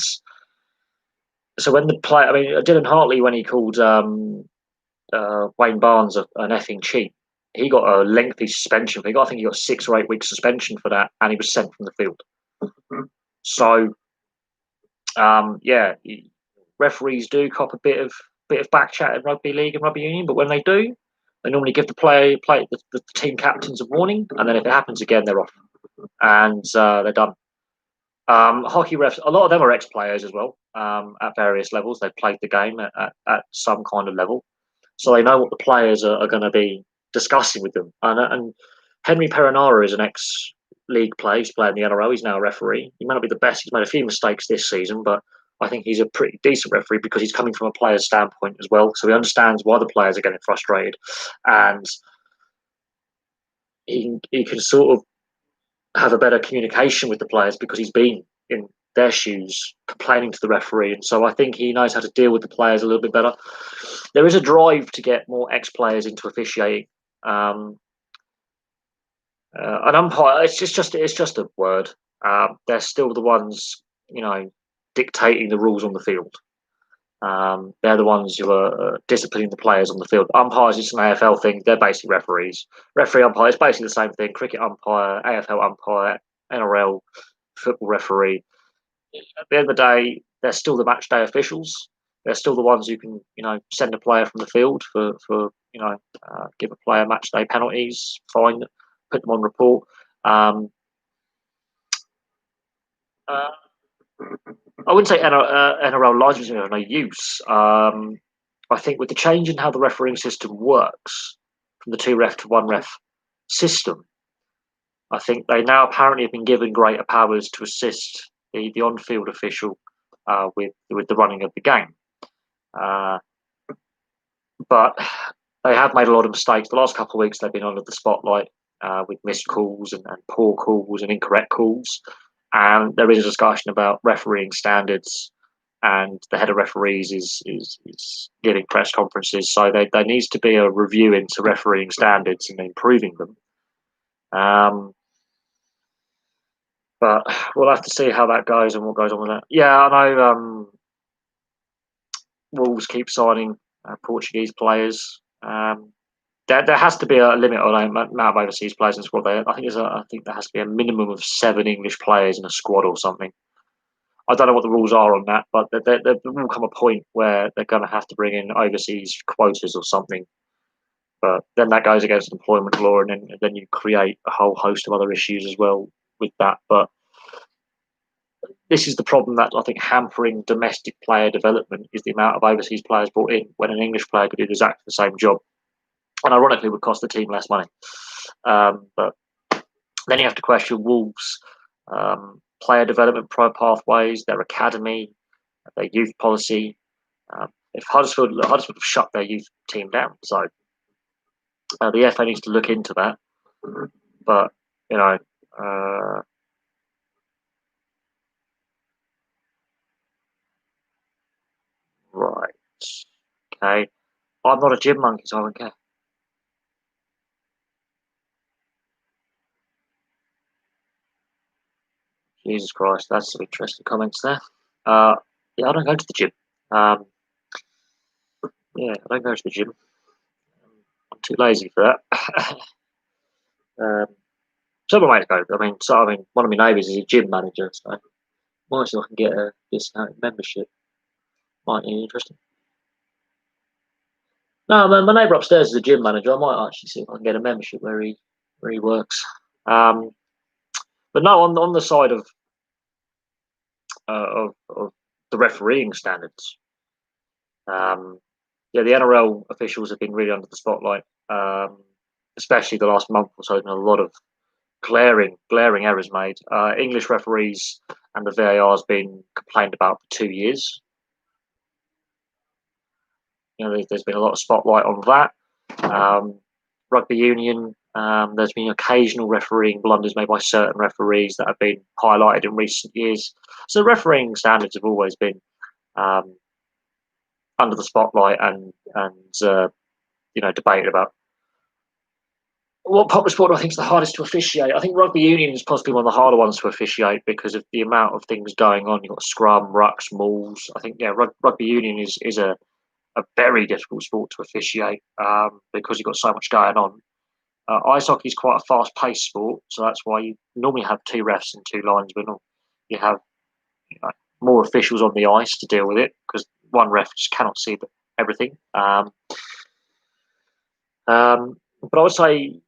so when the play, I mean, Dylan Hartley, when he called Wayne Barnes an effing cheat, he got a lengthy suspension. I think he got 6 or 8 weeks suspension for that, and he was sent from the field. So, yeah, referees do cop a bit of back chat in rugby league and rugby union, but when they do, they normally give the team captains a warning, and then if it happens again, they're off, and they're done. Hockey refs, a lot of them are ex-players as well, at various levels. They've played the game at some kind of level, so they know what the players are going to be discussing with them. And Henry Perinara is an ex-league player. He's playing the NRL. He's now a referee. He may not be the best. He's made a few mistakes this season, but I think he's a pretty decent referee because he's coming from a player's standpoint as well. So he understands why the players are getting frustrated, and he can sort of have a better communication with the players because he's been in their shoes complaining to the referee. And so I think he knows how to deal with the players a little bit better. There is a drive to get more ex-players into officiating. An umpire, it's just a word. They're still the ones, dictating the rules on the field. They're the ones who are disciplining the players on the field. Umpires, it's an AFL thing. They're basically referees. Referee umpire is basically the same thing. Cricket umpire, AFL umpire, NRL, football referee. At the end of the day, they're still the match day officials. They're still the ones who can, send a player from the field for give a player match day penalties, fine, put them on report. I wouldn't say NRL licensing are no use. I think with the change in how the refereeing system works from the 2 ref to 1 ref system, I think they now apparently have been given greater powers to assist the on-field official with the running of the game. But they have made a lot of mistakes. The last couple of weeks they've been under the spotlight with missed calls and poor calls and incorrect calls. And there is a discussion about refereeing standards, and the head of referees is giving press conferences. So there needs to be a review into refereeing standards and improving them. But we'll have to see how that goes and what goes on with that. Yeah, I know Wolves keep signing Portuguese players. There has to be a limit on the amount of overseas players in the squad. I think there has to be a minimum of 7 English players in a squad or something. I don't know what the rules are on that, but there will come a point where they're going to have to bring in overseas quotas or something. But then that goes against employment law, and then you create a whole host of other issues as well with that. But this is the problem that I think hampering domestic player development is the amount of overseas players brought in when an English player could do exactly the same job, and ironically would cost the team less money. But then you have to question Wolves' player development pathways, their academy, their youth policy. If Huddersfield have shut their youth team down, so the FA needs to look into that. But right, okay. I'm not a gym monkey, so I don't care. Jesus Christ, that's some interesting comments there. Yeah, I don't go to the gym. Yeah, I don't go to the gym. I'm too lazy for that. Some of my mates go. I mean, one of my neighbours is a gym manager, so might see if I can get a discounted membership. Might be interesting. No, my neighbour upstairs is a gym manager. I might actually see if I can get a membership where he works. But no, on the side of the refereeing standards, yeah, the NRL officials have been really under the spotlight, especially the last month or so. There's been a lot of glaring errors made. English referees and the VAR has been complained about for 2 years. There's been a lot of spotlight on that. Rugby union, there's been occasional refereeing blunders made by certain referees that have been highlighted in recent years. So refereeing standards have always been under the spotlight and debated about. What popular sport do I think is the hardest to officiate? I think rugby union is possibly one of the harder ones to officiate because of the amount of things going on. You've got scrum, rucks, mauls. I think rugby union is a very difficult sport to officiate because you've got so much going on. Ice hockey is quite a fast-paced sport, so that's why you normally have 2 refs and 2 linesmen. Or you have more officials on the ice to deal with it because one ref just cannot see everything. But I would say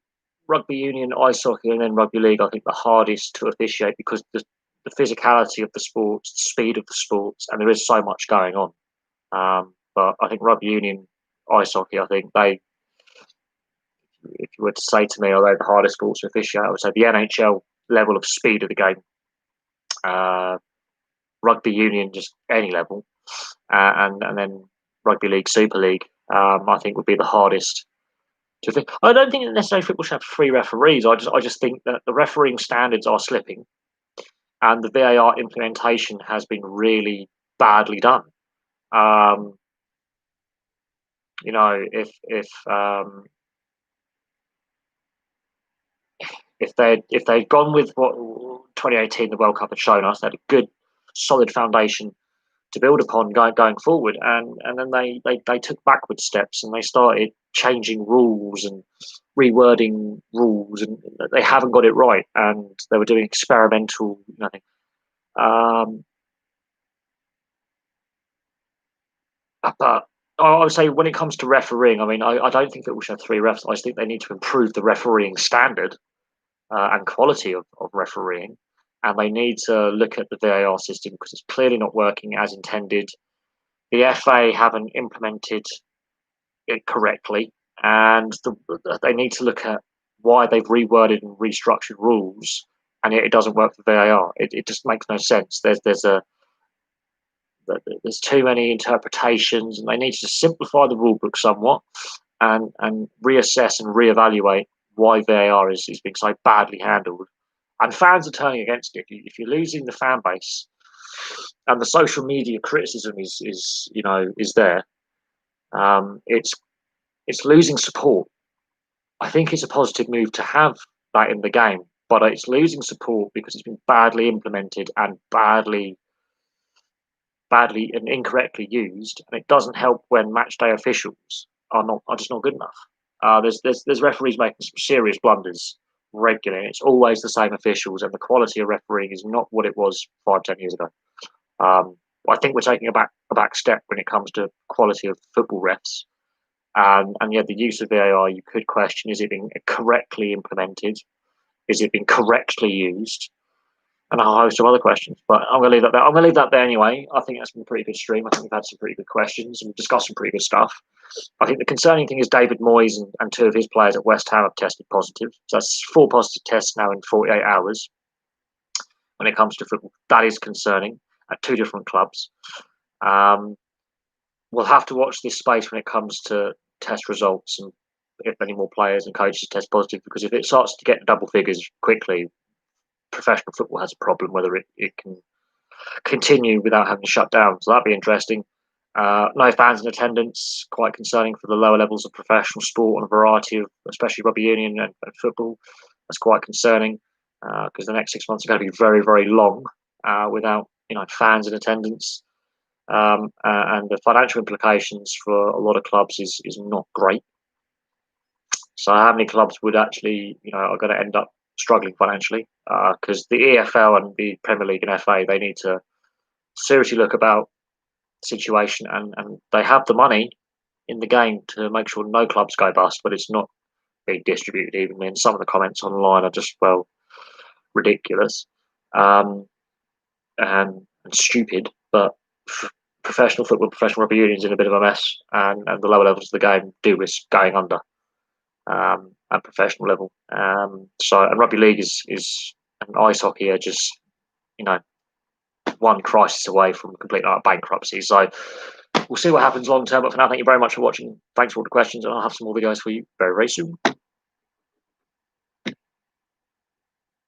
rugby union, ice hockey, and then rugby league, I think the hardest to officiate because the physicality of the sports, the speed of the sports, and there is so much going on. But I think rugby union, ice hockey, I think if you were to say to me, are they the hardest sports to officiate, I would say the NHL level of speed of the game, rugby union, just any level, and then rugby league, Super League, I think would be the hardest. I don't think that necessarily football should have 3 referees. I just think that the refereeing standards are slipping, and the VAR implementation has been really badly done. If they'd gone with what 2018 the World Cup had shown us, they had a good solid foundation to build upon going forward, and then they took backward steps and they started changing rules and rewording rules, and they haven't got it right, and they were doing experimental nothing. But I would say when it comes to refereeing, I mean, I don't think that we should have 3 refs. I just think they need to improve the refereeing standard and quality of refereeing, and they need to look at the VAR system because it's clearly not working as intended. The FA haven't implemented it correctly, and they need to look at why they've reworded and restructured rules, and it doesn't work for VAR. It just makes no sense. There's too many interpretations, and they need to simplify the rule book somewhat and reassess and reevaluate why VAR is being so badly handled. And fans are turning against it. If you're losing the fan base, and the social media criticism is there, it's losing support. I think it's a positive move to have that in the game, but it's losing support because it's been badly implemented and badly and incorrectly used, and it doesn't help when match day officials are just not good enough. There's referees making some serious blunders regularly. It's always the same officials, and the quality of refereeing is not what it was 5-10 years ago. I think we're taking a back step when it comes to quality of football refs. And the use of VAR, you could question: is it being correctly implemented? Is it being correctly used? And a whole host of other questions. But I'm going to leave that there. I'm going to leave that there anyway. I think that's been a pretty good stream. I think we've had some pretty good questions and we've discussed some pretty good stuff. I think the concerning thing is David Moyes and 2 of his players at West Ham have tested positive. So that's 4 positive tests now in 48 hours. When it comes to football, that is concerning at 2 different clubs. We'll have to watch this space when it comes to test results and if any more players and coaches test positive, because if it starts to get double figures quickly, professional football has a problem whether it can continue without having to shut down. So that'd be interesting. No fans in attendance, quite concerning for the lower levels of professional sport on a variety of, especially rugby union and football. That's quite concerning because the next 6 months are going to be very, very long without fans in attendance. And the financial implications for a lot of clubs is not great. So how many clubs would actually are going to end up struggling financially? Because the EFL and the Premier League and FA, they need to seriously look about the situation, and they have the money in the game to make sure no clubs go bust, but it's not being distributed evenly. And some of the comments online are just ridiculous and stupid. But professional football, professional rugby union is in a bit of a mess, and the lower levels of the game do risk going under. at professional level. So, and rugby league is and ice hockey are just, you know, one crisis away from complete bankruptcy. So we'll see what happens long term. But for now, thank you very much for watching. Thanks for all the questions, and I'll have some more videos for you very, very soon.